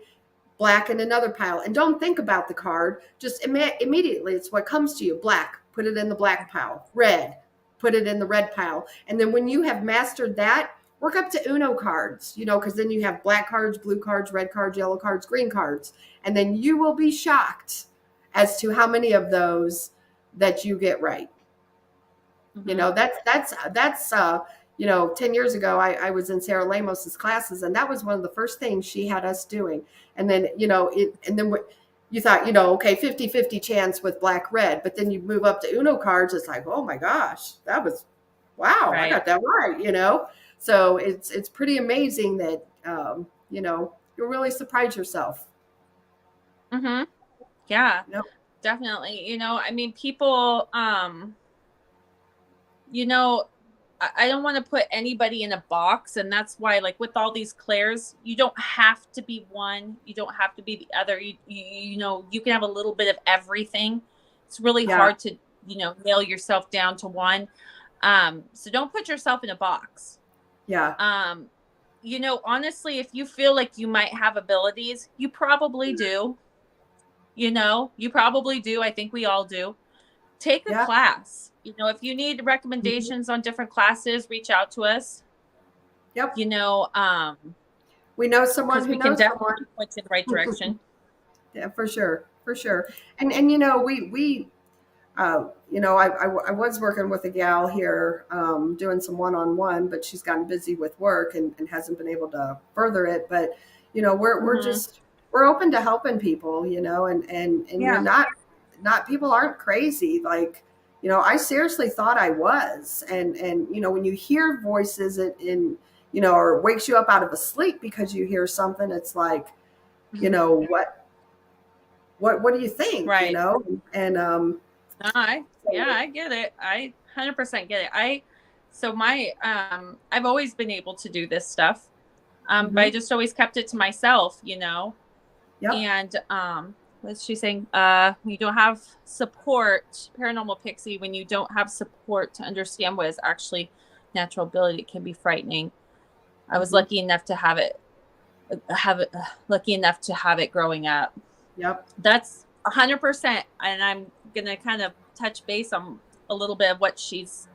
black in another pile. And don't think about the card. Just immediately, it's what comes to you. Black, put it in the black pile. Red, put it in the red pile. And then when you have mastered that, work up to Uno cards, because then you have black cards, blue cards, red cards, yellow cards, green cards. And then you will be shocked as to how many of those that you get right. You Mm-hmm. know, you know, 10 years ago, I was in Sarah Lamos's classes, and that was one of the first things she had us doing. And then, you know, you thought, you know, okay, 50-50 chance with black red, but then you move up to Uno cards. It's like, oh my gosh, wow, I Right. got that right, you know? So it's pretty amazing that, you know, you'll really surprise yourself. Mm-hmm. Yeah, You know? definitely. I mean, people, you know, I don't want to put anybody in a box. And that's why, like with all these Clairs, you don't have to be one. You don't have to be the other. You can have a little bit of everything. It's really Yeah, hard to, nail yourself down to one. So don't put yourself in a box. yeah, Um, honestly, if you feel like you might have abilities, you probably do. You probably do. I think we all do. Take a yeah. class. If you need Mhm. recommendations on different classes, reach out to us. Yep. You know, We know someone because who we can knows someone. definitely point you in the right direction. Yeah, for sure, for sure. And you know, we you know, I was working with a gal here, doing some one-on-one, but she's gotten busy with work and hasn't been able to further it. But you know, Mm-hmm. we're open to helping people, you know, and you're Yeah. not people aren't crazy. Like, you know, I seriously thought I was, and you know, when you hear voices in you know, or it wakes you up out of a sleep because you hear something, it's like, you Mm-hmm. know, what do you think, you Right. know? And No, yeah, I get it. I 100% get it. So I've always been able to do this stuff. But I mhm, just always kept it to myself, yep. And what's she saying? You don't have support, paranormal pixie, when you don't have support to understand what is actually natural ability, it can be frightening. I was Mhm. lucky enough to lucky enough to have it growing up. Yep. That's 100%. And I'm gonna kind of touch base on a little bit of what she's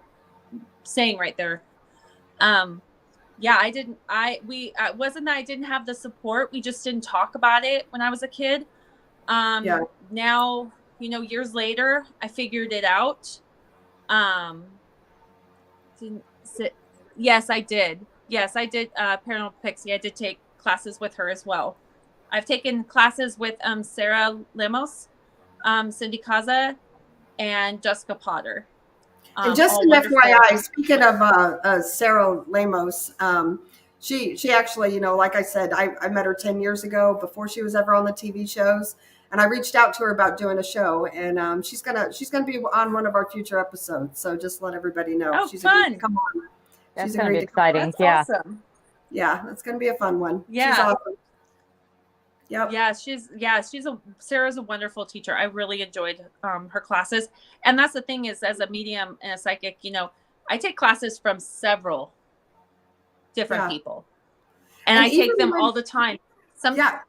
saying right there. Um, yeah, I didn't, we, wasn't that I didn't have the support. We just didn't talk about it when I was a kid. Yeah. Now, years later, I figured it out. Um, didn't sit, yes, I did. Yes, I did. Paranormal Pixie. I did take classes with her as well. I've taken classes with Sarah Lemos, Cindy Kaza, and Jessica Potter. And just All an wonderful. FYI, speaking of Sarah Lamos, she actually, you know, like I said, I met her 10 years ago before she was ever on the TV shows. And I reached out to her about doing a show, and she's gonna be on one of our future episodes. So just let everybody know Oh, she's agreed to fun. come on. That's She's going to be agreed to come on. exciting. That's Yeah. awesome. Yeah, that's gonna be a fun one. She's Yeah. awesome. Yep. Sarah's a wonderful teacher. I really enjoyed her classes. And that's the thing is, as a medium and a psychic, I take classes from several different Yeah. people. And And I even take them when all the time. Some yeah,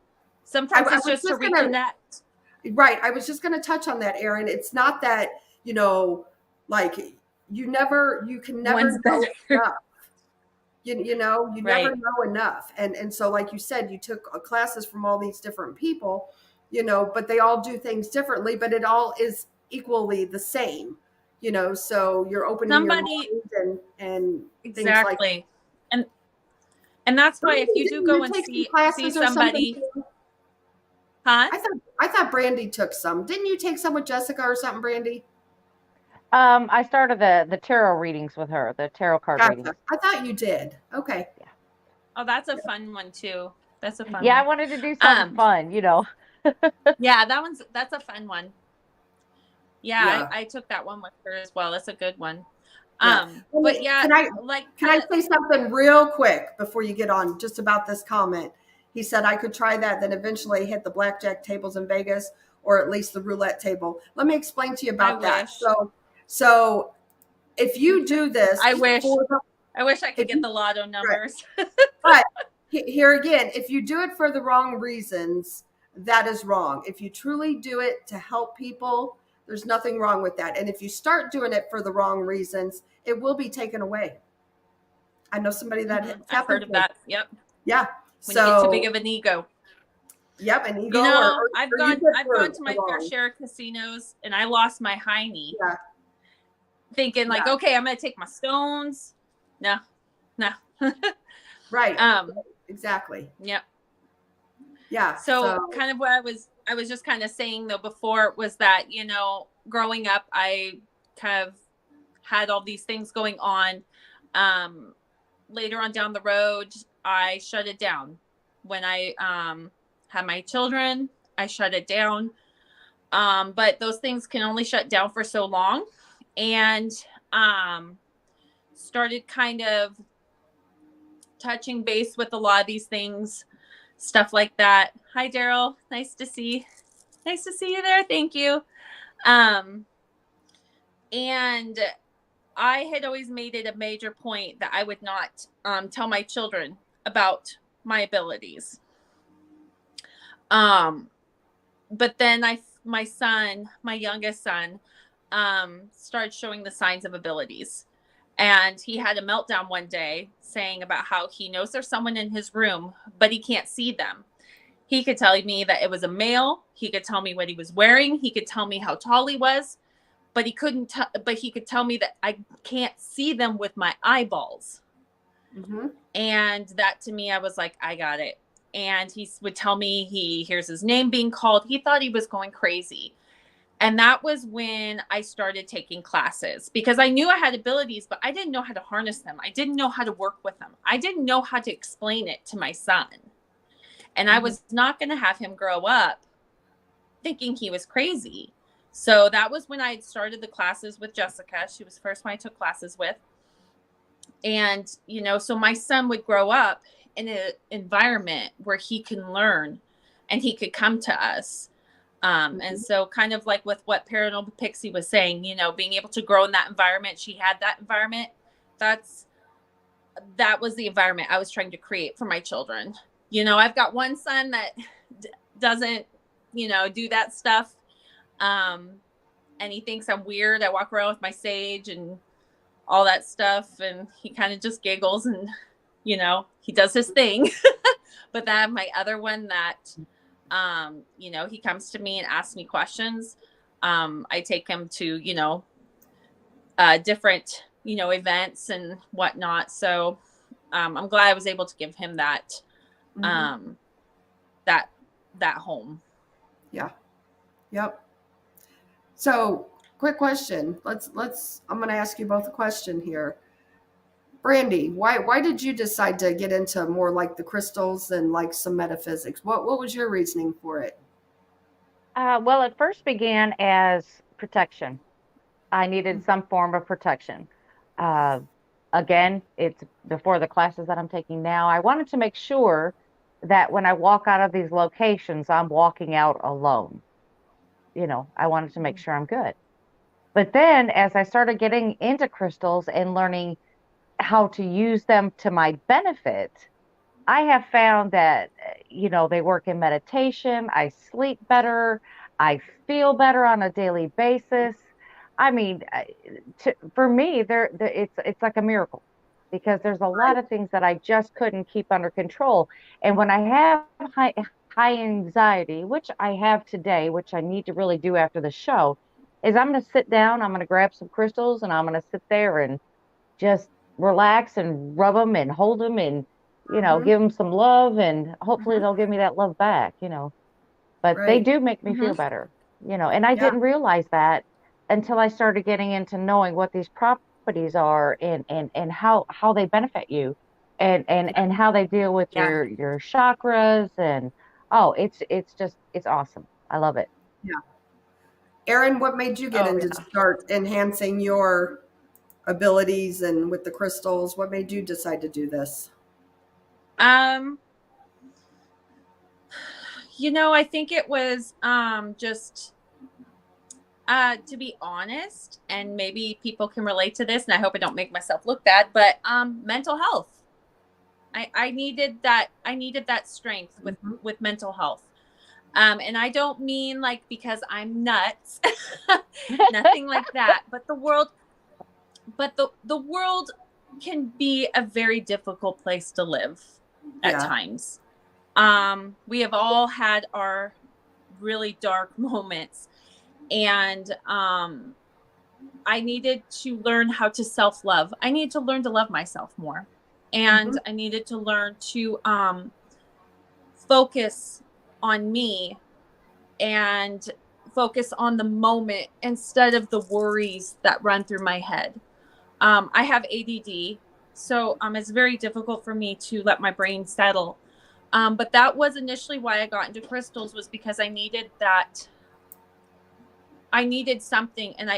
sometimes I it's was just to just gonna reconnect. right. I was just going to touch on that, Aaron. It's not that, you know, like you can One's never know better. enough. You know, you never Right. know enough. And so, like you said, you took classes from all these different people, you know, but they all do things differently, but it all is equally the same, you know, so you're opening your Somebody mind and things like, exactly. And and that's why if Brandy, you do didn't go you and take some see classes or something somebody, too? huh? I thought Brandy took some. Didn't you take some with Jessica or something, Brandy? I started the tarot readings with her, the tarot card readings. Gotcha. I thought you did. Okay. Yeah. Oh, that's a fun one too. That's a fun Yeah, I one. wanted to do something Um, fun. yeah, that's a fun one. Yeah, Yeah. I took that one with her as well. That's a good one. Yeah. Let But me, yeah, can I like can I say something real quick before you get on just about this comment? He said I could try that, then eventually hit the blackjack tables in Vegas or at least the roulette table. Let me explain to you I about that. wish. So if you do this I wish. for the I wish I could if get you the lotto right, numbers. but here again, if you do it for the wrong reasons, that is wrong. If you truly do it to help people, there's nothing wrong with that. And if you start doing it for the wrong reasons, it will be taken away. I know somebody that Hmm. it's I've happened heard of to. that. Yep. Yeah. When you get too big So, of an ego. yep, an ego or use it I've gone for to the my fair wrong. share of casinos and I lost my high knee. Yeah. thinking like, Yeah. okay, I'm going to take my stones. No, no. Right. um, Exactly. yep. Yeah. So So, kind of what I was just kind of saying though before was that, growing up, I kind of had all these things going on. Um, Later on down the road, I shut it down. When I had my children, I shut it down. But those things can only shut down for so long. And um, started kind of touching base with a lot of these things, stuff like that. Hi, Daryl. Nice to see you there. Thank you. Um, and I had always made it a major point that I would not tell my children about my abilities. Um, but then my youngest son, started showing the signs of abilities. And he had a meltdown one day saying about how he knows there's someone in his room, but he can't see them. He could tell me that it was a male. He could tell me what he was wearing. He could tell me how tall he was, but but he could tell me that I can't see them with my eyeballs. mm-hmm. And that to me, I was like, I got it. And he would tell me he hears his name being called. He thought he was going crazy. And that was when I started taking classes because I knew I had abilities, but I didn't know how to harness them. I didn't know how to work with them. I didn't know how to explain it to my son. And I Mm-hmm. was not going to have him grow up thinking he was crazy. So that was when I had started the classes with Jessica. She was the first one I took classes with. And, so my son would grow up in an environment where he can learn and he could come to us. And so kind of like with what Paranormal Pixie was saying, being able to grow in that environment, she had that environment. That was the environment I was trying to create for my children. I've got one son that doesn't, do that stuff. And he thinks I'm weird. I walk around with my sage and all that stuff. And he kind of just giggles and, he does his thing. But then my other one that, he comes to me and asks me questions. I take him to, different, events and whatnot. So I'm glad I was able to give him that, Mm-hmm. that, that home. Yeah. Yep. So, quick question. I'm going to ask you both a question here. Brandy, why did you decide to get into more like the crystals and like some metaphysics? What was your reasoning for it? Well, it first began as protection. I needed some form of protection. Uh, Again, it's before the classes that I'm taking now. I wanted to make sure that when I walk out of these locations, I'm walking out alone. I wanted to make sure I'm good. But then as I started getting into crystals and learning how to use them to my benefit, I have found that, they work in meditation. I sleep better. I feel better on a daily basis. I mean, for me, it's like a miracle because there's a lot of things that I just couldn't keep under control. And when I have high anxiety, which I have today, which I need to really do after the show, is I'm going to sit down, I'm going to grab some crystals, and I'm going to sit there and just relax and rub them and hold them and Mm-hmm. give them some love, and hopefully Mm-hmm. they'll give me that love back. But they Right. do make me Mm-hmm. feel better. And I Yeah. didn't realize that until I started getting into knowing what these properties are and how they benefit you and how they deal with Yeah. your chakras. And oh, it's awesome. I love it. Yeah. Erin, what made you get Oh into yeah. start enhancing your abilities and with the crystals? What made you decide to do this? Um, I think it was just to be honest, and maybe people can relate to this, and I hope I don't make myself look bad, but mental health. I needed that strength Mm-hmm. with mental health. And I don't mean like because I'm nuts, nothing like that. But the world can be a very difficult place to live at Yeah. times. We have all had our really dark moments, and I needed to learn how to self-love. I needed to learn to love myself more. And I needed to learn to focus on me and focus on the moment instead of the worries that run through my head. I have ADD, so it's very difficult for me to let my brain settle. But that was initially why I got into crystals, was because I needed that. I needed something, and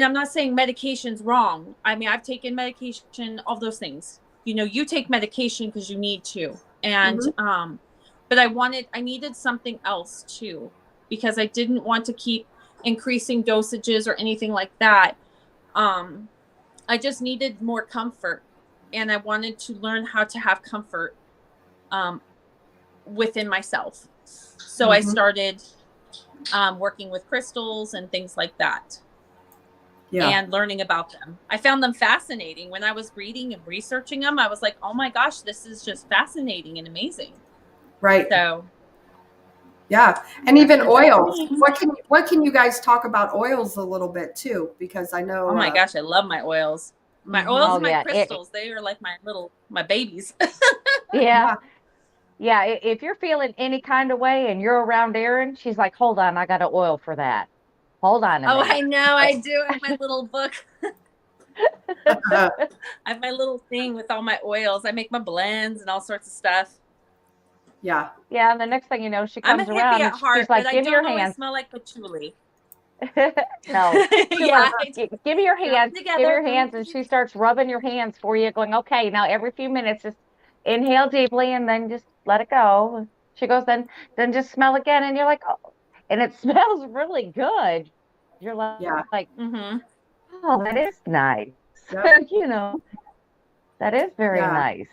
I'm not saying medication's wrong. I mean, I've taken medication, all those things. You know, you take medication because you need to. And but I needed something else too, because I didn't want to keep increasing dosages or anything like that. I just needed more comfort, and I wanted to learn how to have comfort within myself. So I started working with crystals and things like that. And learning about them. I found them fascinating. When I was reading and researching them, I was like, oh my gosh, this is just fascinating and amazing. Right. So yeah. And even oils. What can you guys talk about oils a little bit too? Because I know oh my gosh, I love my oils. My oils and my crystals, they are like my babies. Yeah. If you're feeling any kind of way and you're around Erin, she's like, hold on, I got an oil for that. Hold on a minute. I know, I do in my little book. I have my little thing with all my oils. I make my blends and all sorts of stuff. Yeah. Yeah, and the next thing you know, she comes I'm a around hippie at and heart, she's like, but give me your I don't always hands. smell like patchouli. No. Yeah. Give me your hands. Give me your hands. And she starts rubbing your hands for you, going, okay, now every few minutes, just inhale deeply and then just let it go. She goes, then just smell again. And you're like, oh, and it smells really good. You're like, oh, that is nice. Yep. You know, that is very nice.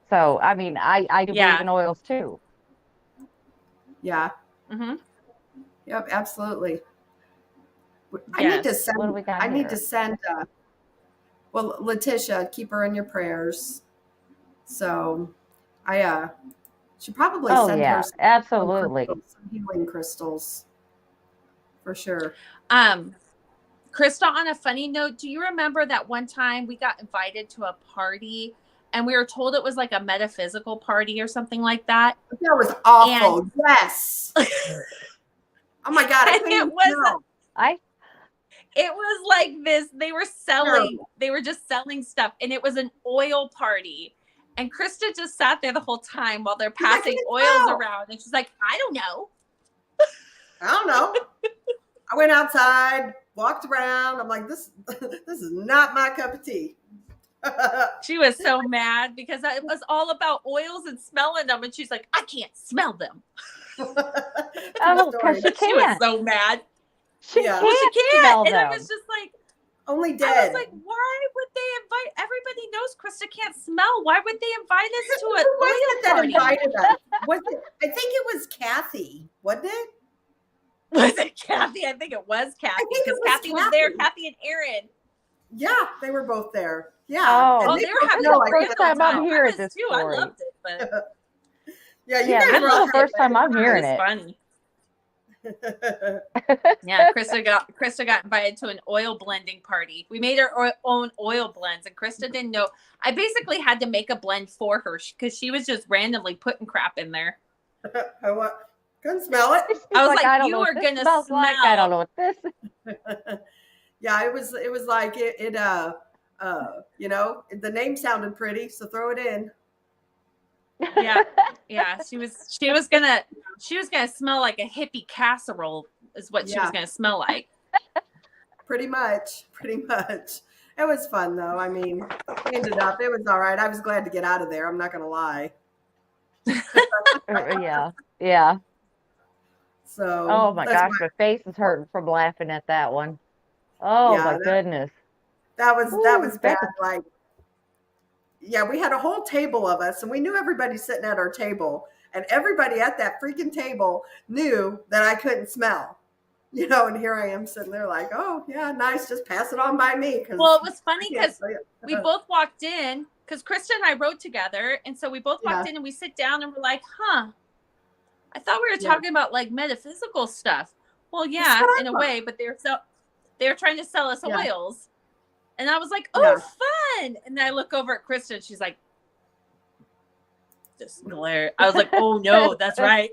So, I mean, I do believe in oils too. Yeah. Yep, absolutely. I Yes. need to send. What do we got I here? need to send. Well, Letitia, keep her in your prayers. So, I should probably send her some absolutely. some healing crystals for sure. Krista, on a funny note, do you remember that one time we got invited to a party and we were told it was like a metaphysical party or something like that? That was awful. Yes. Oh my God! It was like this. They were selling. They were just selling stuff, and it was an oil party. And Krista just sat there the whole time while they're passing oils around, and she's like, "I don't know. I don't know." I went outside, walked around. I'm like, this is not my cup of tea. She was so mad because it was all about oils and smelling them, and she's like, "I can't smell them." Because she can't. She was so mad. She can't smell them. And I was just like, only dead. I was like, why would they invite? Everybody knows Krista can't smell. Why would they invite us to an oil party? Invited us? Was it? I think it was Kathy, wasn't it? Was it Kathy? I think it was Kathy because Kathy was there. Kathy and Erin. Yeah, they were both there. Yeah. Oh, they were having the first time I'm hearing this story. I loved it, but yeah, you guys were the first time I'm hearing it. Funny. Yeah, Krista got invited to an oil blending party. We made our own oil blends, and Krista didn't know. I basically had to make a blend for her because she was just randomly putting crap in there. I couldn't smell it. I was like, you are gonna smell. Like. I don't know what this. Yeah, it was like it you know, the name sounded pretty, so throw it in. Yeah. She was gonna smell like a hippie casserole is what she was gonna smell like. Pretty much. It was fun though. I mean, we ended up. It was all right. I was glad to get out of there. I'm not gonna lie. Yeah. So. Oh my gosh, my face is hurting from laughing at that one. Oh my goodness. That was bad. Like, yeah, we had a whole table of us, and we knew everybody sitting at our table, and everybody at that freaking table knew that I couldn't smell. You know, and here I am sitting there like, oh yeah, nice, just pass it on by me. Well, it was funny because we both walked in because Krista and I rode together, and so we both walked in and we sit down and we're like, huh, I thought we were talking about like metaphysical stuff. Well, yeah, in a way, but They were trying to sell us Yeah. oils. And I was like, Yeah. oh, fun. And then I look over at Krista and she's like, just glare. I was like, oh no, that's right.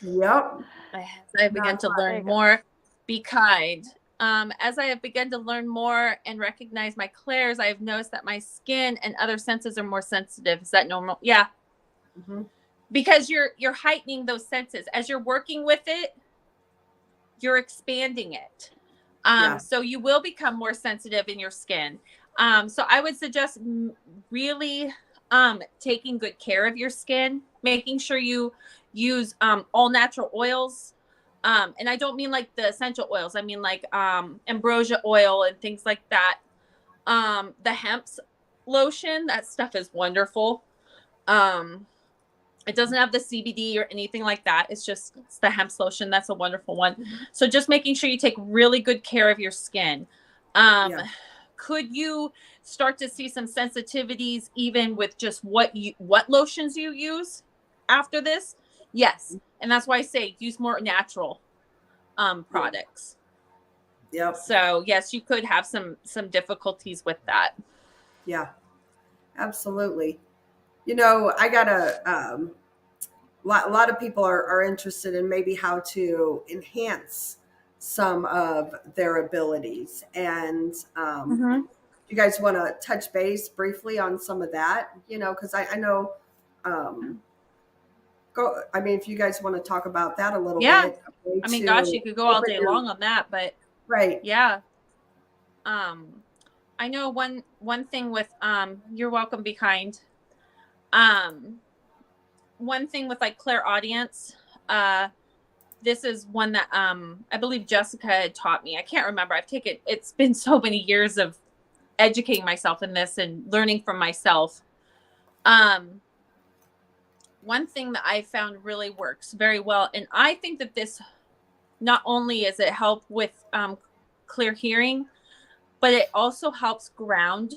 Yep. As I began to learn more, be kind. As I have begun to learn more and recognize my clairs, I have noticed that my skin and other senses are more sensitive. Is that normal? Yeah. Mm-hmm. Because you're heightening those senses. As you're working with it, you're expanding it. Yeah. So you will become more sensitive in your skin. So I would suggest really taking good care of your skin, making sure you use all natural oils. And I don't mean like the essential oils. I mean like ambrosia oil and things like that. The hemp's lotion, that stuff is wonderful. It doesn't have the CBD or anything like that. It's the hemp lotion. That's a wonderful one. So just making sure you take really good care of your skin. Yeah. Could you start to see some sensitivities even with just what lotions you use after this? Yes. And that's why I say use more natural products. Yep. So yes, you could have some difficulties with that. Yeah. Absolutely. You know, I got a lot of people are interested in maybe how to enhance some of their abilities. And you guys want to touch base briefly on some of that, you know, because I know, I mean, if you guys want to talk about that a little Yeah. bit. I mean, gosh, you could go all day long on that, but right. Yeah. I know one thing with you're welcome, be kind. One thing with like clairaudience, this is one that I believe Jessica had taught me. I can't remember. It's been so many years of educating myself in this and learning from myself. One thing that I found really works very well, and I think that this not only is it help with clear hearing, but it also helps ground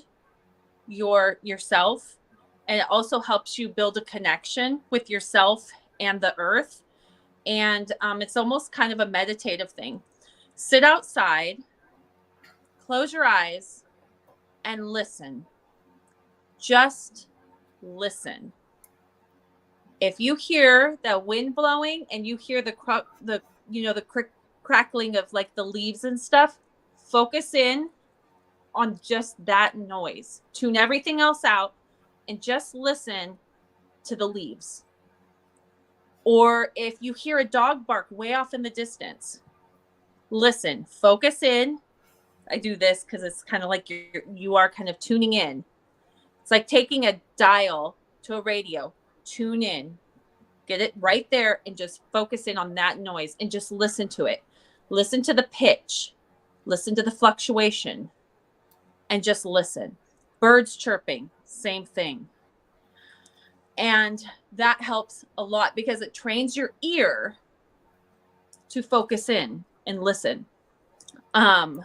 yourself, and it also helps you build a connection with yourself and the earth. And it's almost kind of a meditative thing. Sit outside, close your eyes, and listen. Just listen. If you hear the wind blowing and you hear the crackling of like the leaves and stuff, focus in on just that noise. Tune everything else out and just listen to the leaves. Or if you hear a dog bark way off in the distance, listen, focus in. I do this because it's kind of like you are kind of tuning in. It's like taking a dial to a radio. Tune in, get it right there, and just focus in on that noise and just listen to it. Listen to the pitch, listen to the fluctuation, and just listen. Birds chirping, same thing. And that helps a lot because it trains your ear to focus in and listen. A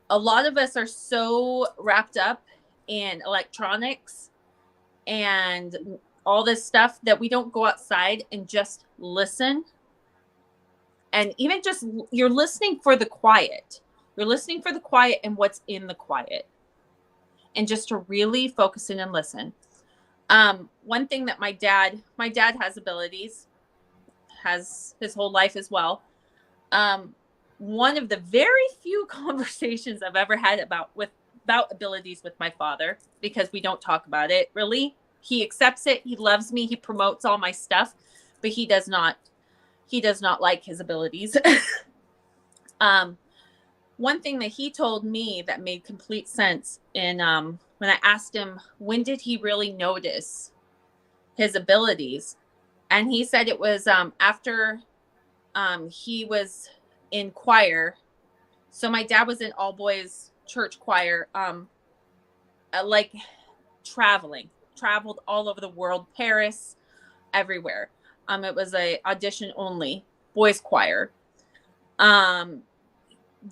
lot of us are so wrapped up in electronics and all this stuff that we don't go outside and just listen. And even just you're listening for the quiet. You're listening for the quiet and what's in the quiet. And just to really focus in and listen. One thing that my dad has abilities, has his whole life as well. One of the very few conversations I've ever had about abilities with my father, because we don't talk about it really. He accepts it. He loves me. He promotes all my stuff, but he does not like his abilities. One thing that he told me that made complete sense in when I asked him, when did he really notice his abilities? And he said it was after he was in choir. So my dad was in all boys church choir, like traveled all over the world, Paris, everywhere. It was a audition only boys choir.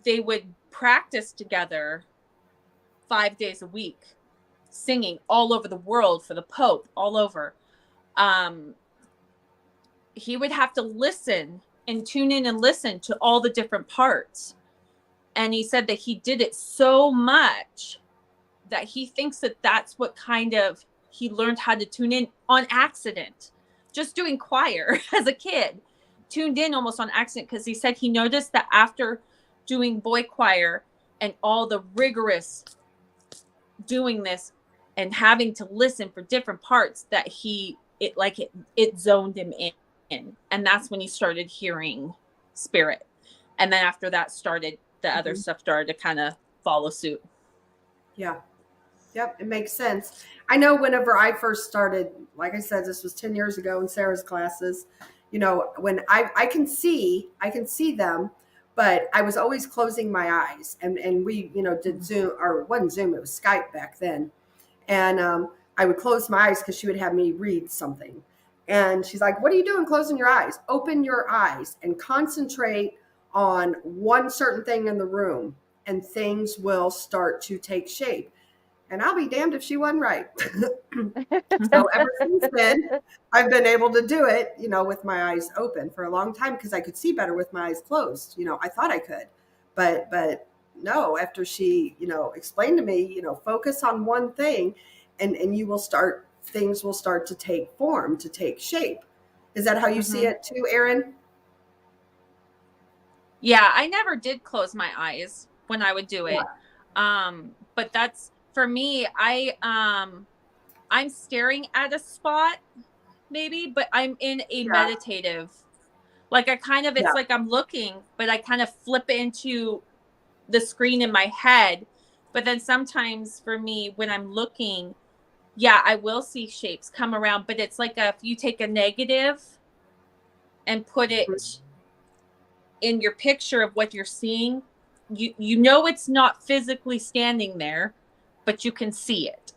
They would practice together 5 days a week, singing all over the world for the Pope, all over. He would have to listen and tune in and listen to all the different parts. And he said that he did it so much that he thinks that that's what kind of he learned how to tune in on accident, just doing choir as a kid, tuned in almost on accident, because he said he noticed that after doing boy choir and all the rigorous doing this and having to listen for different parts, that it zoned him in, and that's when he started hearing spirit. And then after that started the other stuff started to kind of follow suit. Yeah. Yep, it makes sense. I know whenever I first started, like I said, this was 10 years ago in Sarah's classes, when I can see them, but I was always closing my eyes, and we, did Zoom, or it wasn't Zoom, it was Skype back then. And I would close my eyes because she would have me read something. And she's like, "What are you doing closing your eyes? Open your eyes and concentrate on one certain thing in the room, and things will start to take shape." And I'll be damned if she wasn't right. So ever since then, I've been able to do it, with my eyes open for a long time, because I could see better with my eyes closed. I thought I could, but no. After she, explained to me, focus on one thing, and you will start. Things will start to take form, to take shape. Is that how you see it too, Erin? Yeah, I never did close my eyes when I would do it. But that's for me, I'm staring at a spot maybe, but I'm in a meditative, like I kind of, it's like I'm looking, but I kind of flip into the screen in my head. But then sometimes for me, when I'm looking, yeah, I will see shapes come around, but it's like if you take a negative and put it in your picture of what you're seeing, you know it's not physically standing there, but you can see it.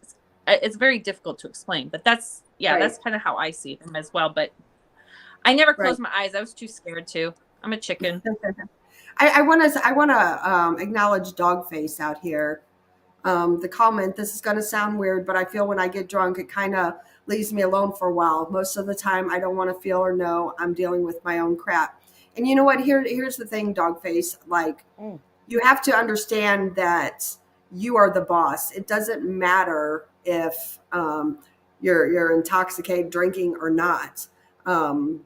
It's very difficult to explain, but that's that's kind of how I see them as well. But I never closed my eyes. I was too scared to. I'm a chicken. I want to acknowledge Dogface out here. The comment, "This is going to sound weird, but I feel when I get drunk, it kind of leaves me alone for a while. Most of the time, I don't want to feel or know I'm dealing with my own crap." And you know what? Here's the thing, Dogface. Like, you have to understand that you are the boss. It doesn't matter if you're intoxicated, drinking or not. And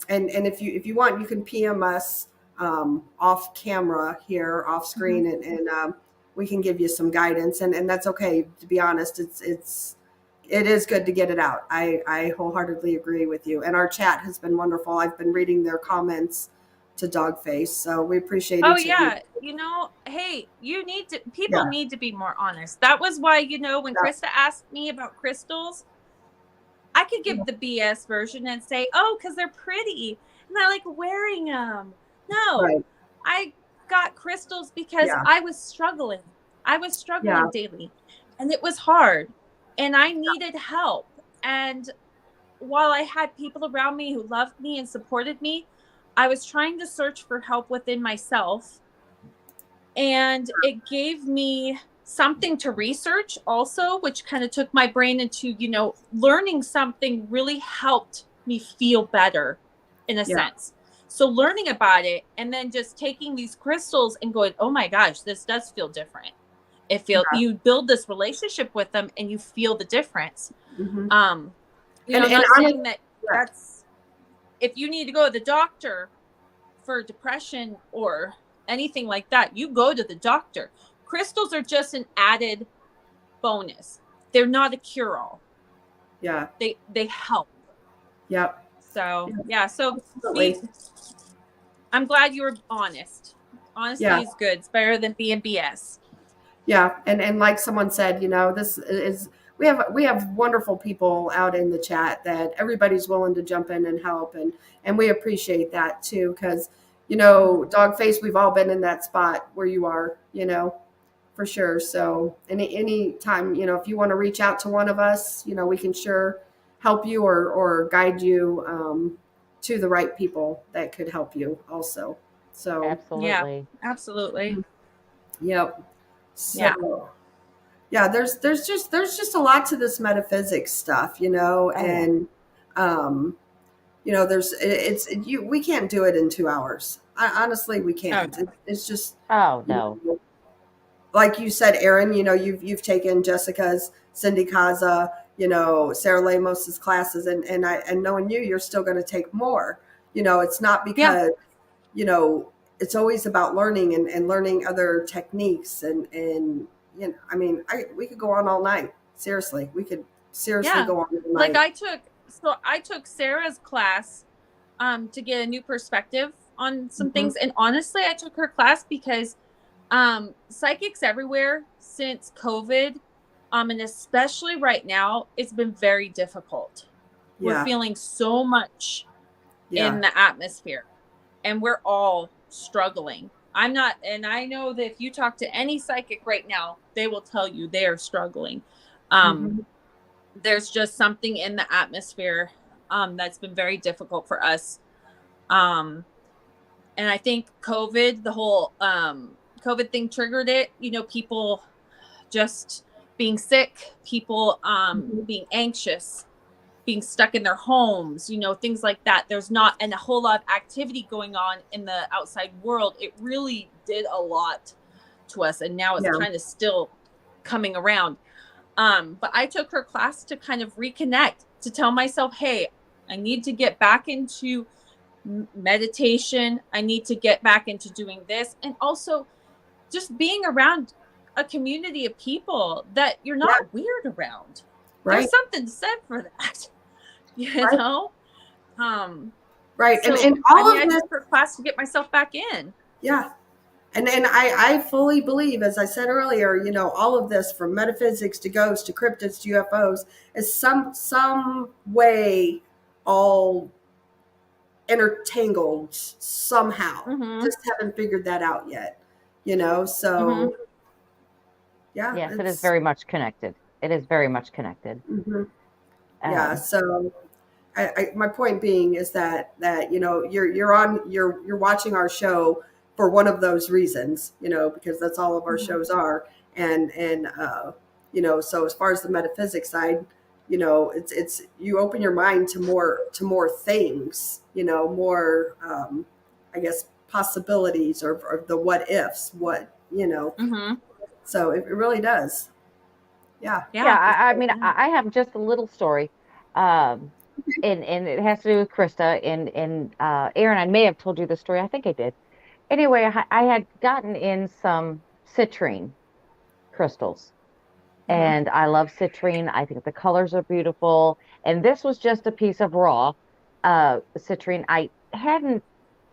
if you want, you can PM us off camera here, off screen, and we can give you some guidance, and that's okay. To be honest, it is good to get it out. I wholeheartedly agree with you, and our chat has been wonderful. I've been reading their comments to Dogface, so we appreciate Oh each yeah, of you. hey, people need to be more honest. That was why, when Krista asked me about crystals, I could give the BS version and say, "Oh, because they're pretty and I like wearing them." No, I got crystals because I was struggling. I was struggling daily, and it was hard, and I needed help. And while I had people around me who loved me and supported me, I was trying to search for help within myself. And it gave me something to research also, which kind of took my brain into, learning something really helped me feel better in a sense. So learning about it and then just taking these crystals and going, "Oh my gosh, this does feel different." You build this relationship with them and you feel the difference. Not saying that that's, if you need to go to the doctor for depression or anything like that, you go to the doctor. Crystals are just an added bonus. They're not a cure-all. Yeah. They help. Yep. So I'm glad you were honest. Honesty is good. It's better than being BS. Yeah, and like someone said, this is, we have wonderful people out in the chat that everybody's willing to jump in and help, and we appreciate that too, because Dogface, we've all been in that spot where you are, for sure. So any time, if you want to reach out to one of us, we can sure help you or guide you to the right people that could help you also. So Absolutely. Yeah, absolutely. Yep. So, yeah, there's just a lot to this metaphysics stuff, and we can't do it in 2 hours. Honestly, we Oh, can't. It's just, Oh you no. know, like you said, Aaron, you've taken Jessica's, Cindy Kaza, Sarah Lamos's classes, and knowing you, you're still going to take more. It's not yeah, because, it's always about learning and learning other techniques and I mean, we could go on all night. Seriously, we could seriously yeah. go on all Like night. I took Sarah's class to get a new perspective on some Hmm. things, and honestly, I took her class because psychics everywhere since COVID, and especially right now, it's been very difficult. We're Yeah, feeling so much yeah, in the atmosphere, and we're all struggling. I'm not, and I know that if you talk to any psychic right now, they will tell you they are struggling. Um, hmm, there's just something in the atmosphere that's been very difficult for us. Um, and I think COVID, the whole COVID thing triggered it. People just being sick, people hmm. being anxious, being stuck in their homes, things like that. There's not and a whole lot of activity going on in the outside world. It really did a lot to us, and now it's Yeah, kind of still coming around. But I took her class to kind of reconnect, to tell myself, hey, I need to get back into meditation. I need to get back into doing this. And also just being around a community of people that you're yeah, not weird around. There's right, something said for that, you right, know? Um, right, and so I all mean, of I this, took her class to get myself back in. yeah. And I fully believe, as I said earlier, all of this from metaphysics to ghosts to cryptids to UFOs is some way all intertangled somehow. Mm-hmm. Just haven't figured that out yet. Mm-hmm. So yeah, Yes, it is it's very much connected. It is very much connected. mhm. Yeah. Um, So my point being is that you're watching our show for one of those reasons, because that's all of our Mm-hmm. shows are, and so as far as the metaphysics side, it's you open your mind to more things, more I guess possibilities or the what ifs, Mm-hmm. so it really does. Yeah. yeah, Yeah, for I sure. mean, I have just a little story, um, and it has to do with Krista and Aaron. I may have told you the story. I think I did. Anyway, I had gotten in some citrine crystals, Hmm. and I love citrine. I think the colors are beautiful. And this was just a piece of raw citrine. I hadn't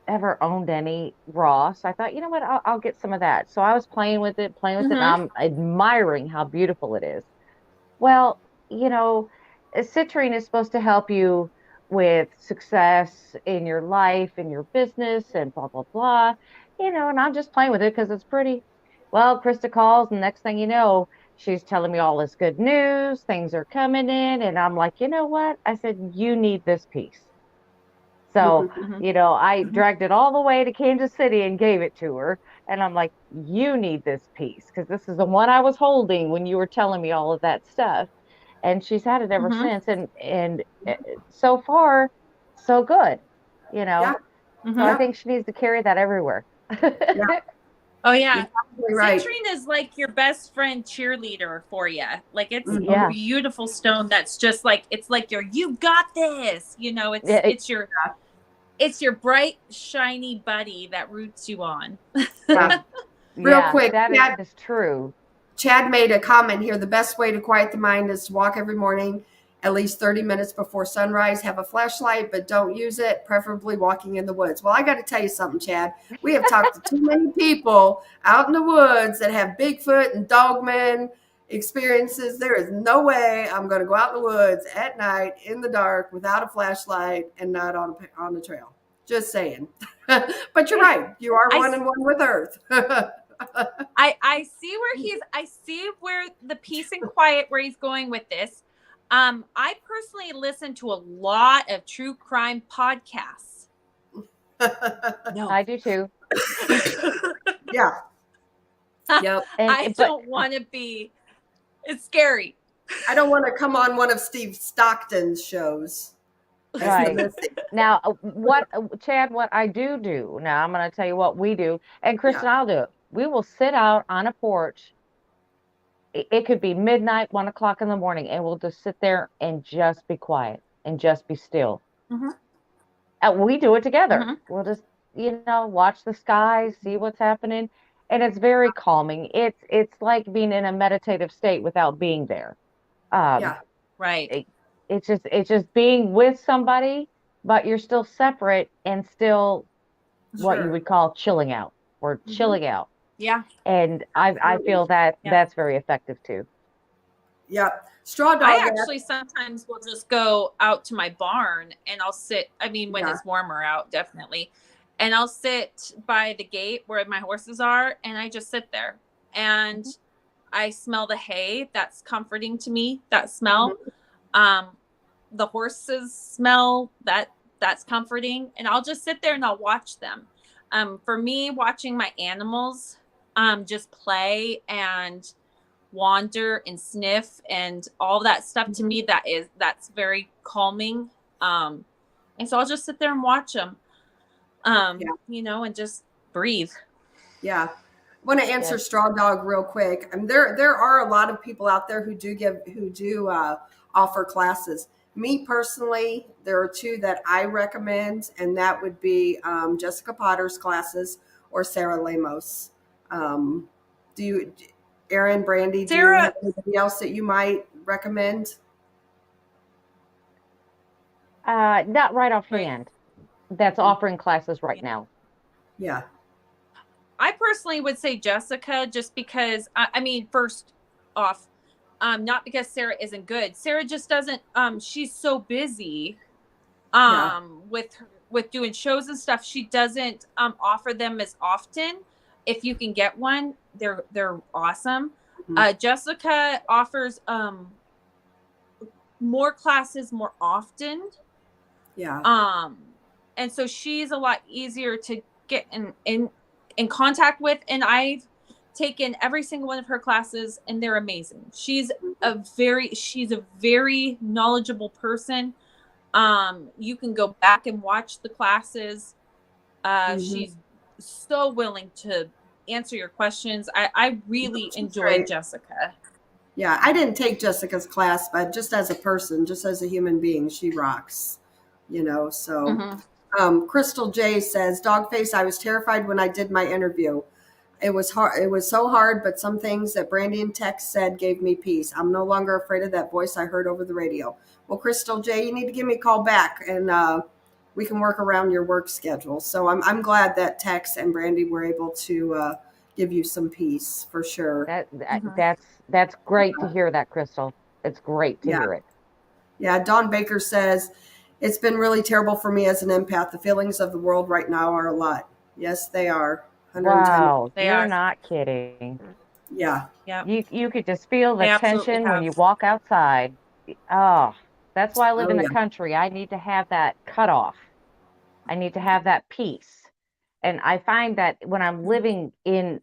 ever owned any raw, so I thought, you know what, I'll get some of that. So I was playing with it, and Mm-hmm. I'm admiring how beautiful it is. Well, you know, citrine is supposed to help you with success in your life, in your business, and blah, blah, blah. And I'm just playing with it because it's pretty. Well, Krista calls, and next thing you know, she's telling me all this good news. Things are coming in. And I'm like, you know what? I said, you need this piece. So, Hmm. Mm-hmm. I dragged it all the way to Kansas City and gave it to her. And I'm like, you need this piece because this is the one I was holding when you were telling me all of that stuff. And she's had it ever Mm-hmm. since. And so far, so good, you Yeah. know. So Mm-hmm. I Yeah. think she needs to carry that everywhere. Yeah. Oh You're yeah. absolutely right. Citrine is like your best friend cheerleader for you. Like it's a Hmm. Yeah. beautiful stone that's just like it's like you got this. It's Yeah. it's your bright shiny buddy that roots you on. It, Yeah. Real yeah, quick, that Chad, is true. Chad made a comment here. The best way to quiet the mind is to walk every morning at least 30 minutes before sunrise. Have a flashlight, but don't use it, preferably walking in the woods. Well, I got to tell you something, Chad. We have talked to too many people out in the woods that have Bigfoot and dogman experiences. There is no way I'm going to go out in the woods at night in the dark without a flashlight and not on the trail. Just saying. But you're right. You are I one and one with Earth. I see where the peace and quiet where he's going with this. I personally listen to a lot of true crime podcasts. No. I do too. Yeah. Yep. I But don't want to be. It's scary. I don't want to come on one of Steve Stockton's shows. That's the Right. missing. Now, Chad, what I do now, I'm going to tell you what we do, and Yeah. Kristen, I'll do it. We will sit out on a porch. It could be midnight, 1 o'clock in the morning, and we'll just sit there and just be quiet and just be still. Mm-hmm. And we do it together. Mm-hmm. We'll just, watch the sky, see what's happening, and it's very calming. It's like being in a meditative state without being there. Um, Yeah. Right. it, it's just being with somebody, but you're still separate and still what you Sure. would call chilling out or Hmm. chilling out. Yeah. And I Absolutely. feel that Yeah. that's very effective too. Yeah. Straw I dog. actually sometimes will just go out to my barn and I'll sit, I mean, when Yeah. it's warmer out, definitely. And I'll sit by the gate where my horses are and I just sit there and Mhm. I smell the hay. That's comforting to me, that smell. Mhm. Um, the horses smell that's comforting. And I'll just sit there and I'll watch them. For me, watching my animals just play and wander and sniff and all that stuff to Mhm. me that's very calming, and so I'll just sit there and watch them, Yeah. and just breathe. Yeah. I want to answer Yes. Straw Dog real quick. There are a lot of people out there who do offer classes. Me personally, there are two that I recommend, and that would be Jessica Potter's classes or Sarah Lamos. Um, do you, Erin, Brandy, do you have Sarah, anybody else that you might recommend? Not right right. offhand. That's offering classes right Yeah. now. Yeah. I personally would say Jessica, just because I mean, first off, not because Sarah isn't good. Sarah just doesn't, she's so busy Yeah. with doing shows and stuff. She doesn't offer them as often. If you can get one, they're awesome. Mhm. Jessica offers more classes more often, Yeah. um and so she's a lot easier to get in contact with, and I've taken every single one of her classes and they're amazing. She's a very knowledgeable person. You can go back and watch the classes. Hmm. She's so willing to answer your questions. I really She's enjoyed great. Jessica. Yeah, I didn't take Jessica's class, but just as a person, just as a human being, she rocks. So Hmm. Crystal J says, Dogface, I was terrified when I did my interview. It was hard. It was so hard, but some things that Brandy and Tex said gave me peace. I'm no longer afraid of that voice I heard over the radio. Well, Crystal J, you need to give me a call back, and we can work around your work schedule. So I'm glad that Tex and Brandy were able to give you some peace for sure. That, that Hmm. that's great to hear that, Crystal. It's great to Yeah. hear it. Yeah, Don Baker says, it's been really terrible for me as an empath. The feelings of the world right now are a lot. Yes, they are. 110. Wow, They you're are. not kidding. Yeah. Yep. You could just feel the They absolutely tension when have. you walk outside. Oh, that's why I live Oh, in the yeah. country. I need to have that cutoff. I need to have that peace. And I find that when I'm Mhm. living in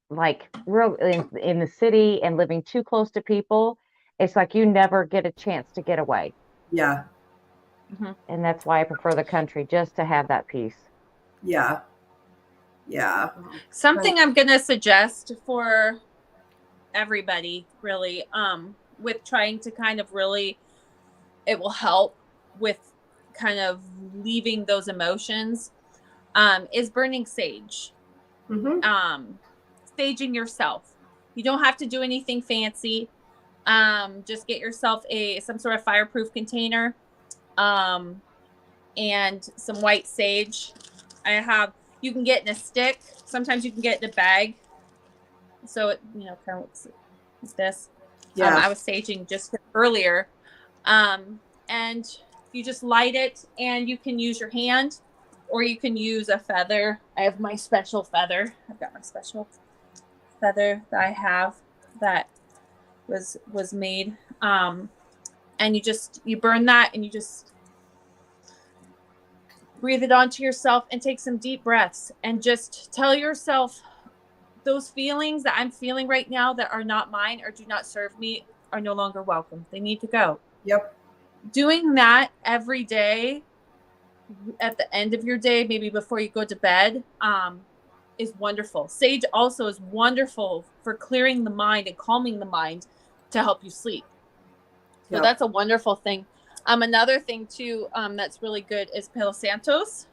like real in the city and living too close to people, it's like you never get a chance to get away. Yeah. Mhm. And that's why I prefer the country just to have that peace. Yeah. Yeah. Something I'm going to suggest for everybody, really, with trying to kind of really, it will help with kind of leaving those emotions, is burning sage. Mm-hmm. um Staging yourself. You don't have to do anything fancy. Just get yourself a some sort of fireproof container, um and some white sage. I have You can get in a stick. Sometimes you can get in a bag. So it, kind of looks like this. Yeah. I was saging just earlier. And you just light it, and you can use your hand or you can use a feather. I have my special feather. I've got my special feather that I have that was made. And you burn that, and you just breathe it onto yourself and take some deep breaths and just tell yourself, those feelings that I'm feeling right now that are not mine or do not serve me are no longer welcome. They need to go. Yep. doing that every day at the end of your day, maybe before you go to bed, is wonderful. Sage also is wonderful for clearing the mind and calming the mind to help you sleep. So Yep. that's a wonderful thing. Another thing too, that's really good is Palo Santos.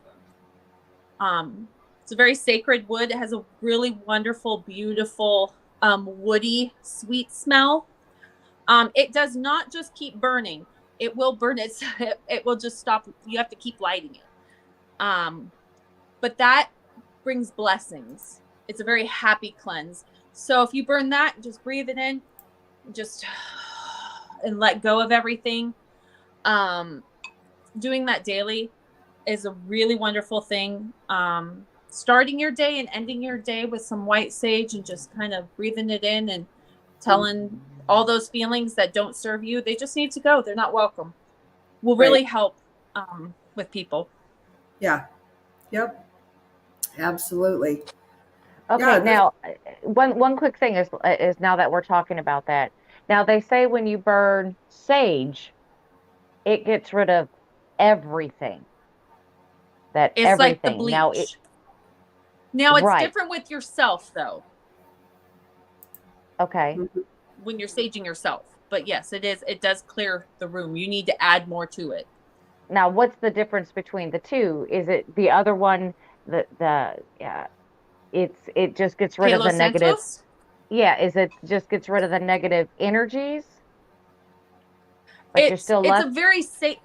It's a very sacred wood. It has a really wonderful, beautiful, woody, sweet smell. It does not just keep burning. It will burn it. It will just stop. You have to keep lighting it. But that brings blessings. It's a very happy cleanse. So if you burn that, just breathe it in, just and let go of everything. Doing that daily is a really wonderful thing. Starting your day and ending your day with some white sage and just kind of breathing it in and telling all those feelings that don't serve you, they just need to go. They're not welcome. Will really help with people. Yeah. Yep. Absolutely. Okay, Yeah. now one quick thing is now that we're talking about that. Now they say when you burn sage, it gets rid of everything. That It's like the everything. Now it bleach. Now it's right. different with yourself though, Okay. Mhm. when you're saging yourself. But yes, it is. It does clear the room. You need to add more to it. Now what's the difference between the two? Is it the other one the yeah, it just gets rid of Palo the negative. Santos. Yeah, is it just gets rid of the negative energies, but you're still It's a left? very safe.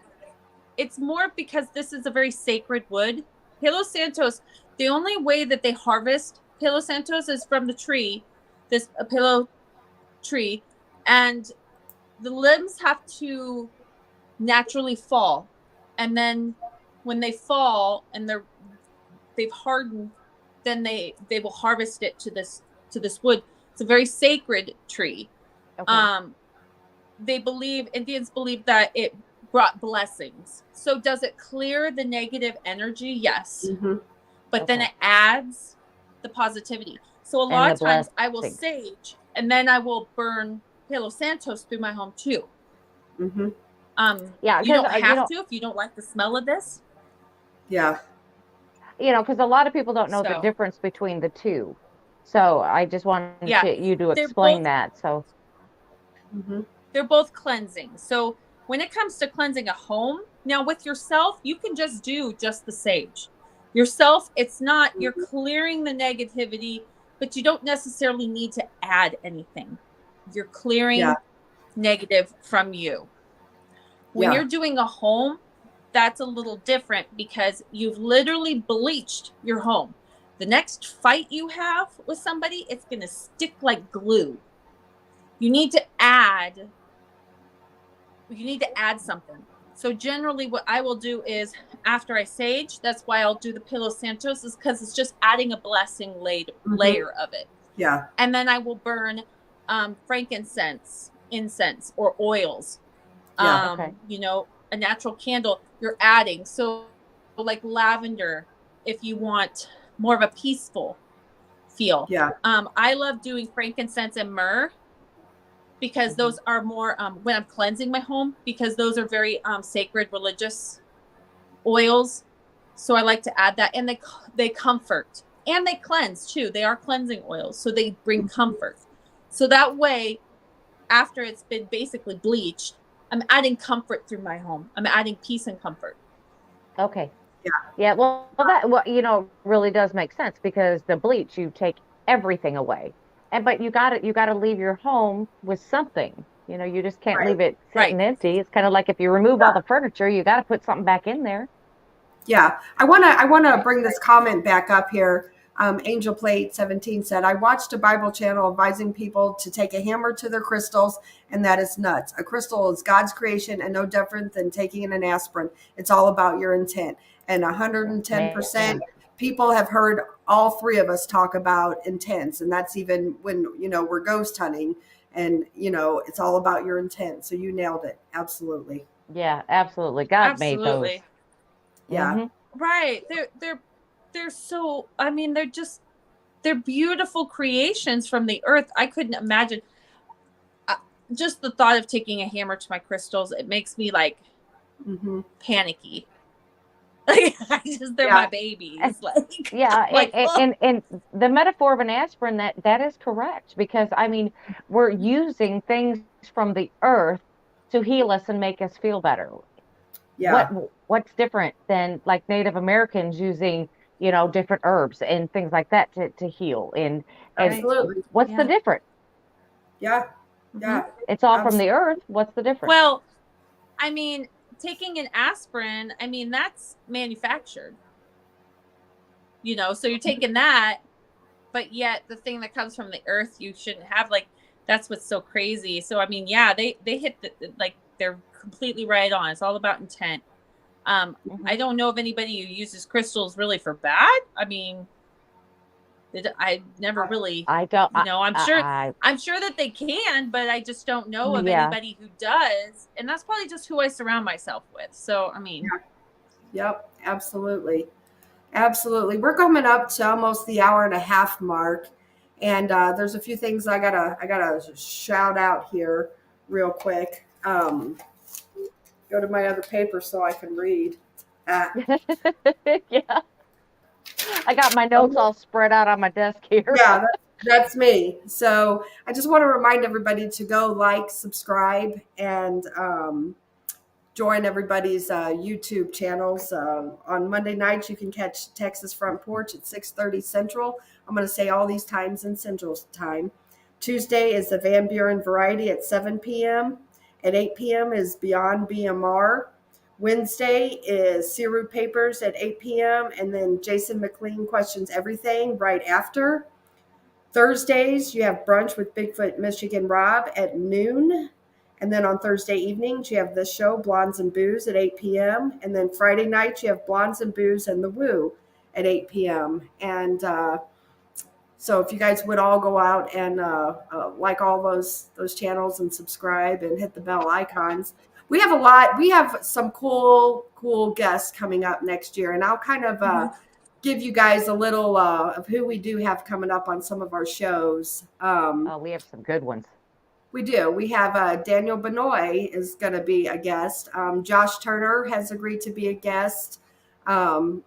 It's more because this is a very sacred wood. Palo Santos. The only way that they harvest Palo Santos is from the tree, this a Palo tree, and the limbs have to naturally fall, and then when they fall and they've hardened, then they will harvest it to this wood. It's a very sacred tree. Okay. um they believe, Indians believe, that it brought blessings. So does it clear the negative energy? Yes. Mhm. But then Okay. it adds the positivity. So a And lot the of times I will blessings. sage and then I will burn Palo Santos through my home too. Mhm. Yeah, You because don't have to if you don't like the smell of this. Yeah. because a lot of people don't know the So difference between the two. So I just wanted yeah, to you to they're explain both that. So Mhm. they're both cleansing. So when it comes to cleansing a home, now with yourself, you can just do just the sage. Yourself, it's not, you're Mhm. clearing the negativity, but you don't necessarily need to add anything. You're Yeah. clearing negative from you. When Yeah. you're doing a home, that's a little different because you've literally bleached your home. The next fight you have with somebody, it's going to stick like glue. You need to add you need to add something. So generally what I will do is after I sage, that's why I'll do the Palo Santos, is because it's just adding a blessing Mhm. layer of it. Yeah. And then I will burn frankincense, incense, or oils. Yeah. okay. A natural candle you're adding. So like lavender, if you want more of a peaceful feel. Yeah. I love doing frankincense and myrrh because Hmm. those are more when I'm cleansing my home, because those are very sacred religious oils. So I like to add that, and they comfort and they cleanse too. They are cleansing oils, so they bring comfort. So that way, after it's been basically bleached, I'm adding comfort through my home. I'm adding peace and comfort. Okay. Yeah. Yeah, that really does make sense because the bleach you take everything away. And but you got to leave your home with something. You just can't Right. leave it Right. sitting empty. It's kind of like if you remove all Yeah. the furniture, you got to put something back in there. Yeah, I wanna bring this comment back up here. Angel Plate 17 said, "I watched a Bible channel advising people to take a hammer to their crystals, and that is nuts. A crystal is God's creation and no different than taking an aspirin. It's all about your intent." And Man. 110% people have heard all three of us talk about intents, and that's even when we're ghost hunting, and it's all about your intent. So you nailed it, absolutely. Yeah, absolutely. God made those. Absolutely. Yeah, Hmm. Right. They're so, I mean, they're beautiful creations from the earth. I couldn't imagine, uh, just the thought of taking a hammer to my crystals. It makes me like Mm-hmm. panicky. Like they're my babies. Like, Yeah, like, oh. and the metaphor of an aspirin, that is correct, because I mean we're using things from the earth to heal us and make us feel better. What Yeah. what's different than like Native Americans using, different herbs and things like that to heal, and Right. Absolutely. what's the Yeah. difference? Yeah. Hmm. Yeah. It's all from the Absolutely. earth. What's the difference? Well, I mean, taking an aspirin, I mean, that's manufactured, so you're taking that, but yet the thing that comes from the earth you shouldn't have. Like, that's what's so crazy. So I mean, yeah, they hit like, they're completely right on. It's all about intent. I Hmm. don't know of anybody who uses crystals really for bad. I mean, I never really, I don't. I'm sure I that they can, but I just don't know of yeah. anybody who does, and that's probably just who I surround myself with. So I mean, Yep. Absolutely. Absolutely. We're coming up to almost the hour and a half mark. And there's a few things I gotta shout out here real quick. Go to my other paper so I can read. Uh, Yeah, I got my notes all spread out on my desk here. yeah, that's me. So I just want to remind everybody to go like, subscribe, and join everybody's YouTube channels. On Monday nights, you can catch Texas Front Porch at 6:30 Central. I'm going to say all these times in Central Time. Tuesday is the Van Buren Variety at 7 p.m. At 8 p.m. is Beyond BMR. Wednesday is Siru Papers at 8 p.m. And then Jason McLean questions everything right after. Thursdays, you have brunch with Bigfoot Michigan Rob at noon. And then on Thursday evenings, you have this show, Blondes and Booze, at 8 p.m. And then Friday nights, you have Blondes and Booze and The Woo at 8 p.m. And so if you guys would all go out and like all those channels and subscribe and hit the bell icons. We have a lot. We have some cool guests coming up next year. And I'll kind of mhm. give you guys a little of who we do have coming up on some of our shows. Oh, we have some good ones. We do. We have Daniel Benoit is going to be a guest. Josh Turner has agreed to be a guest. Um,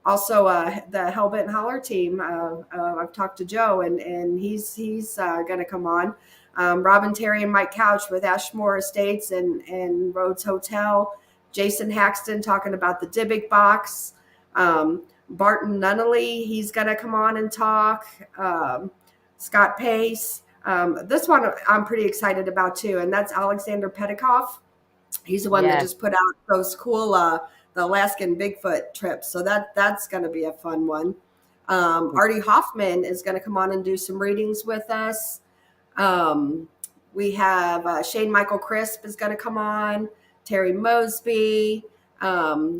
Also, the Hellbent Holler team. I've talked to Joe, and he's going to come on. Robin Terry and Mike Couch with Ashmore Estates and Rhodes Hotel. Jason Haxton talking about the Dybbuk box. Barton Nunnally, he's going to come on and talk. Scott Pace. This one I'm pretty excited about too, and that's Alexander Petikoff. He's the one that Yes. just put out those cool the Alaskan Bigfoot trips. So that's going to be a fun one. Artie Hoffman is going to come on and do some readings with us. We have Shane Michael Crisp is going to come on. Terry Mosby,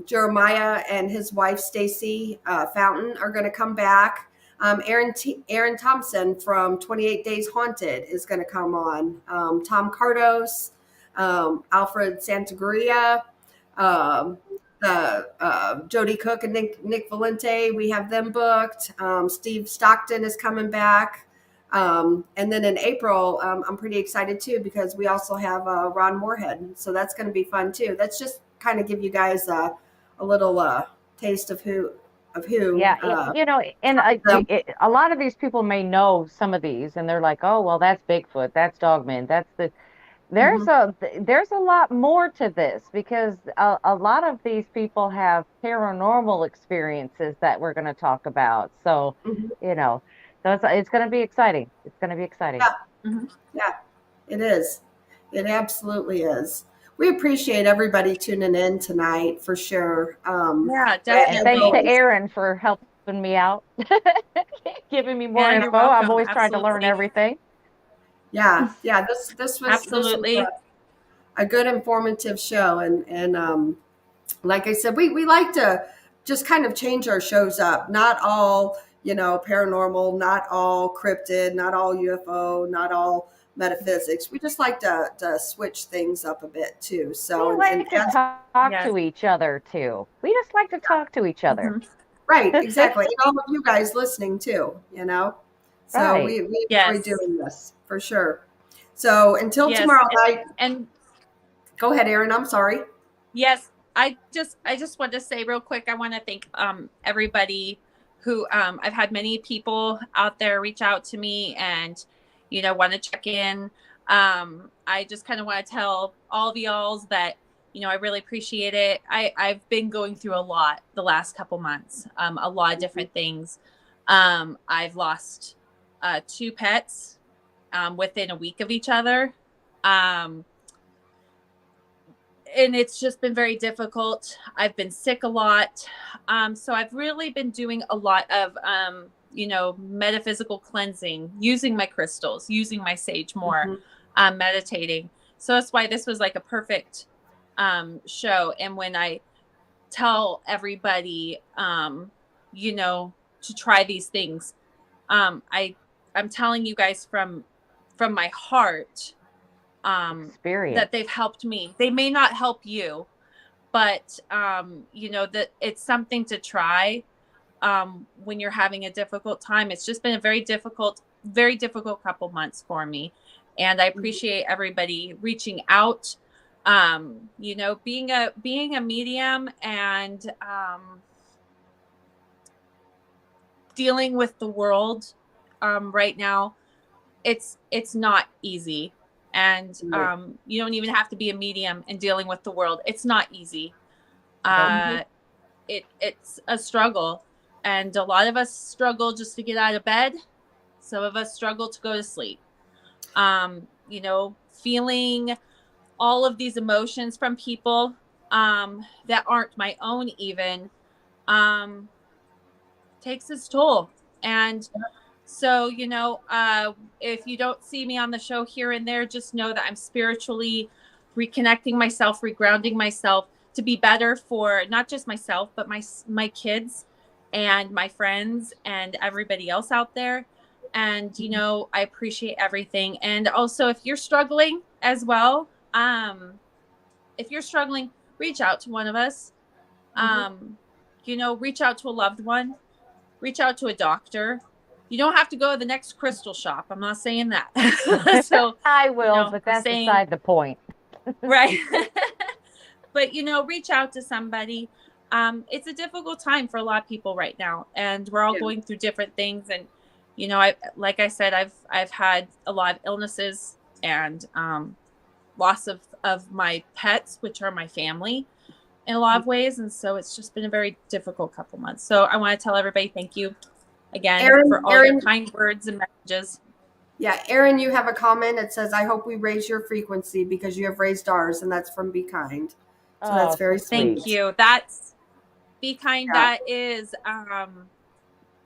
Jeremiah and his wife Stacy Fountain are going to come back. Aaron Thompson from 28 Days Haunted is going to come on. Tom Cardos, Alfred Santagria, Jody Cook and Nick Valente. We have them booked. Steve Stockton is coming back. And then in April, I'm pretty excited too because we also have Ron Moorhead. So that's going to be fun too. That's just kind of give you guys a little taste of who. Yeah, and Them. a lot of these people may know some of these, and they're like, "Oh, well, that's Bigfoot, that's Dogman, that's the." Mhm. There's a lot more to this, because a lot of these people have paranormal experiences that we're going to talk about. So, Mhm. you know, so it's going to be exciting. It's going to be exciting. Yeah, Mhm. yeah, it is. It absolutely is. We appreciate everybody tuning in tonight for sure. Yeah, And As thanks to definitely. always. Aaron for helping me out, giving me more Yeah, you're info. I'm welcome. always trying to learn Absolutely. everything. Yeah. This was Absolutely. a good informative show, and like I said, we like to just kind of change our shows up. Not all paranormal, not all cryptid, not all UFO, not all metaphysics. We just like to switch things up a bit too. We So and like to as talk Yes. to each other too. We just like to talk to each other. Mhm. right, exactly, and all of you guys listening too. So Right. we enjoy Yes. doing this for sure. So until Yes. tomorrow night, And go ahead, Aaron. I'm sorry. Yes, I just want to say real quick, I want to thank everybody who I've had many people out there reach out to me and want to check in. I just kind of want to tell all of y'all that I really appreciate it. I've been going through a lot the last couple months, a lot of different things. I've lost two pets within a week of each other. Um, and it's just been very difficult. I've been sick a lot. So I've really been doing a lot of, metaphysical cleansing, using my crystals, using my sage more, meditating. So that's why this was like a perfect show. And when I tell everybody, to try these things, I'm telling you guys from my heart, that Experience. they've helped me. They may not help you, but that it's something to try when you're having a difficult time. It's just been a very difficult couple months for me, and I appreciate everybody reaching out. Being a medium and dealing with the world right now, it's not easy. And you don't even have to be a medium in dealing with the world. It's not easy. Nope. It's a struggle, and a lot of us struggle just to get out of bed. Some of us struggle to go to sleep. Feeling all of these emotions from people that aren't my own even um, takes its toll. And so, if you don't see me on the show here and there, just know that I'm spiritually reconnecting myself, regrounding myself to be better for not just myself, but my kids and my friends and everybody else out there. And, I appreciate everything. And also, if you're struggling as well, if you're struggling, reach out to one of us. Reach out to a loved one, reach out to a doctor. You don't have to go to the next crystal shop. I'm not saying that. So, I will, but I'm that's saying, beside the point. right. But, reach out to somebody. It's a difficult time for a lot of people right now, and we're all going through different things. And, like I said, I've had a lot of illnesses and loss of my pets, which are my family in a lot of ways. And so it's just been a very difficult couple months. So I want to tell everybody thank you again for all your kind words and messages. Yeah, Aaron, you have a comment that says, I hope we raise your frequency because you have raised ours, and that's from Be Kind. So that's Oh, so very sweet. Thank sweet. you. That's Be Kind. Yeah.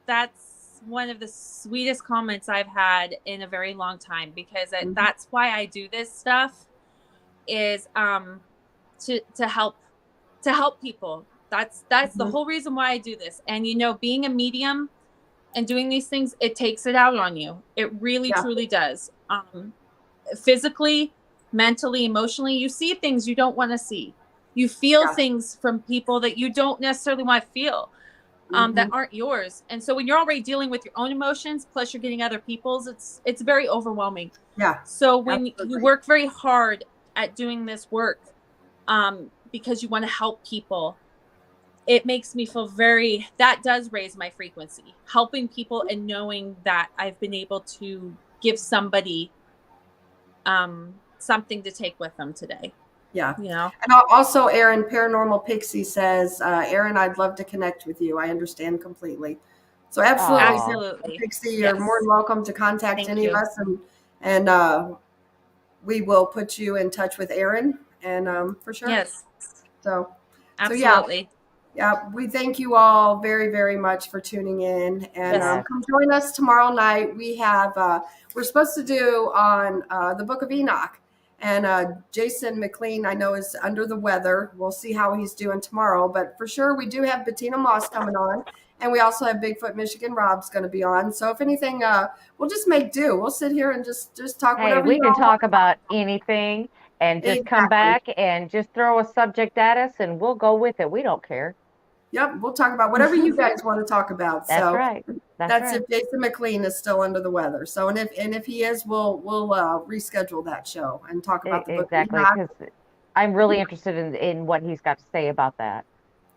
That's one of the sweetest comments I've had in a very long time, because that's why I do this stuff, is to help people. That's the whole reason why I do this. And being a medium and doing these things, it takes it out on you. It really truly does. Physically, mentally, emotionally, you see things you don't want to see. You feel things from people that you don't necessarily want to feel, that aren't yours. And so when you're already dealing with your own emotions, plus you're getting other people's, it's very overwhelming. Yeah. So when you work very hard at doing this work, because you want to help people, it makes me feel that does raise my frequency, helping people and knowing that I've been able to give somebody something to take with them today. Yeah. And also, Aaron, Paranormal Pixie says, Aaron, I'd love to connect with you. I understand completely. So absolutely, Pixie, you're more than welcome to contact any of us, and we will put you in touch with Aaron, and for sure. Yes. So absolutely. Yeah, we thank you all very, very much for tuning in, and come join us tomorrow night. We have we're supposed to do on the Book of Enoch, and Jason McLean, I know, is under the weather. We'll see how he's doing tomorrow, but for sure we do have Bettina Moss coming on, and we also have Bigfoot Michigan Rob's going to be on. So if anything, we'll just make do. We'll sit here and just talk whatever. We can talk about anything and just come back and just throw a subject at us, and we'll go with it. We don't care. Yep, we'll talk about whatever you guys want to talk about. That's right. That's if Jason McLean is still under the weather. So, and if he is, we'll reschedule that show and talk about the book. Exactly. I'm really interested in what he's got to say about that.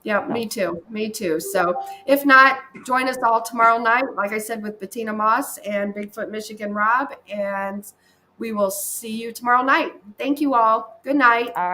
Yeah, me So, too. Me too. So if not, join us all tomorrow night, like I said, with Bettina Moss and Bigfoot Michigan Rob. And we will see you tomorrow night. Thank you all. Good night. all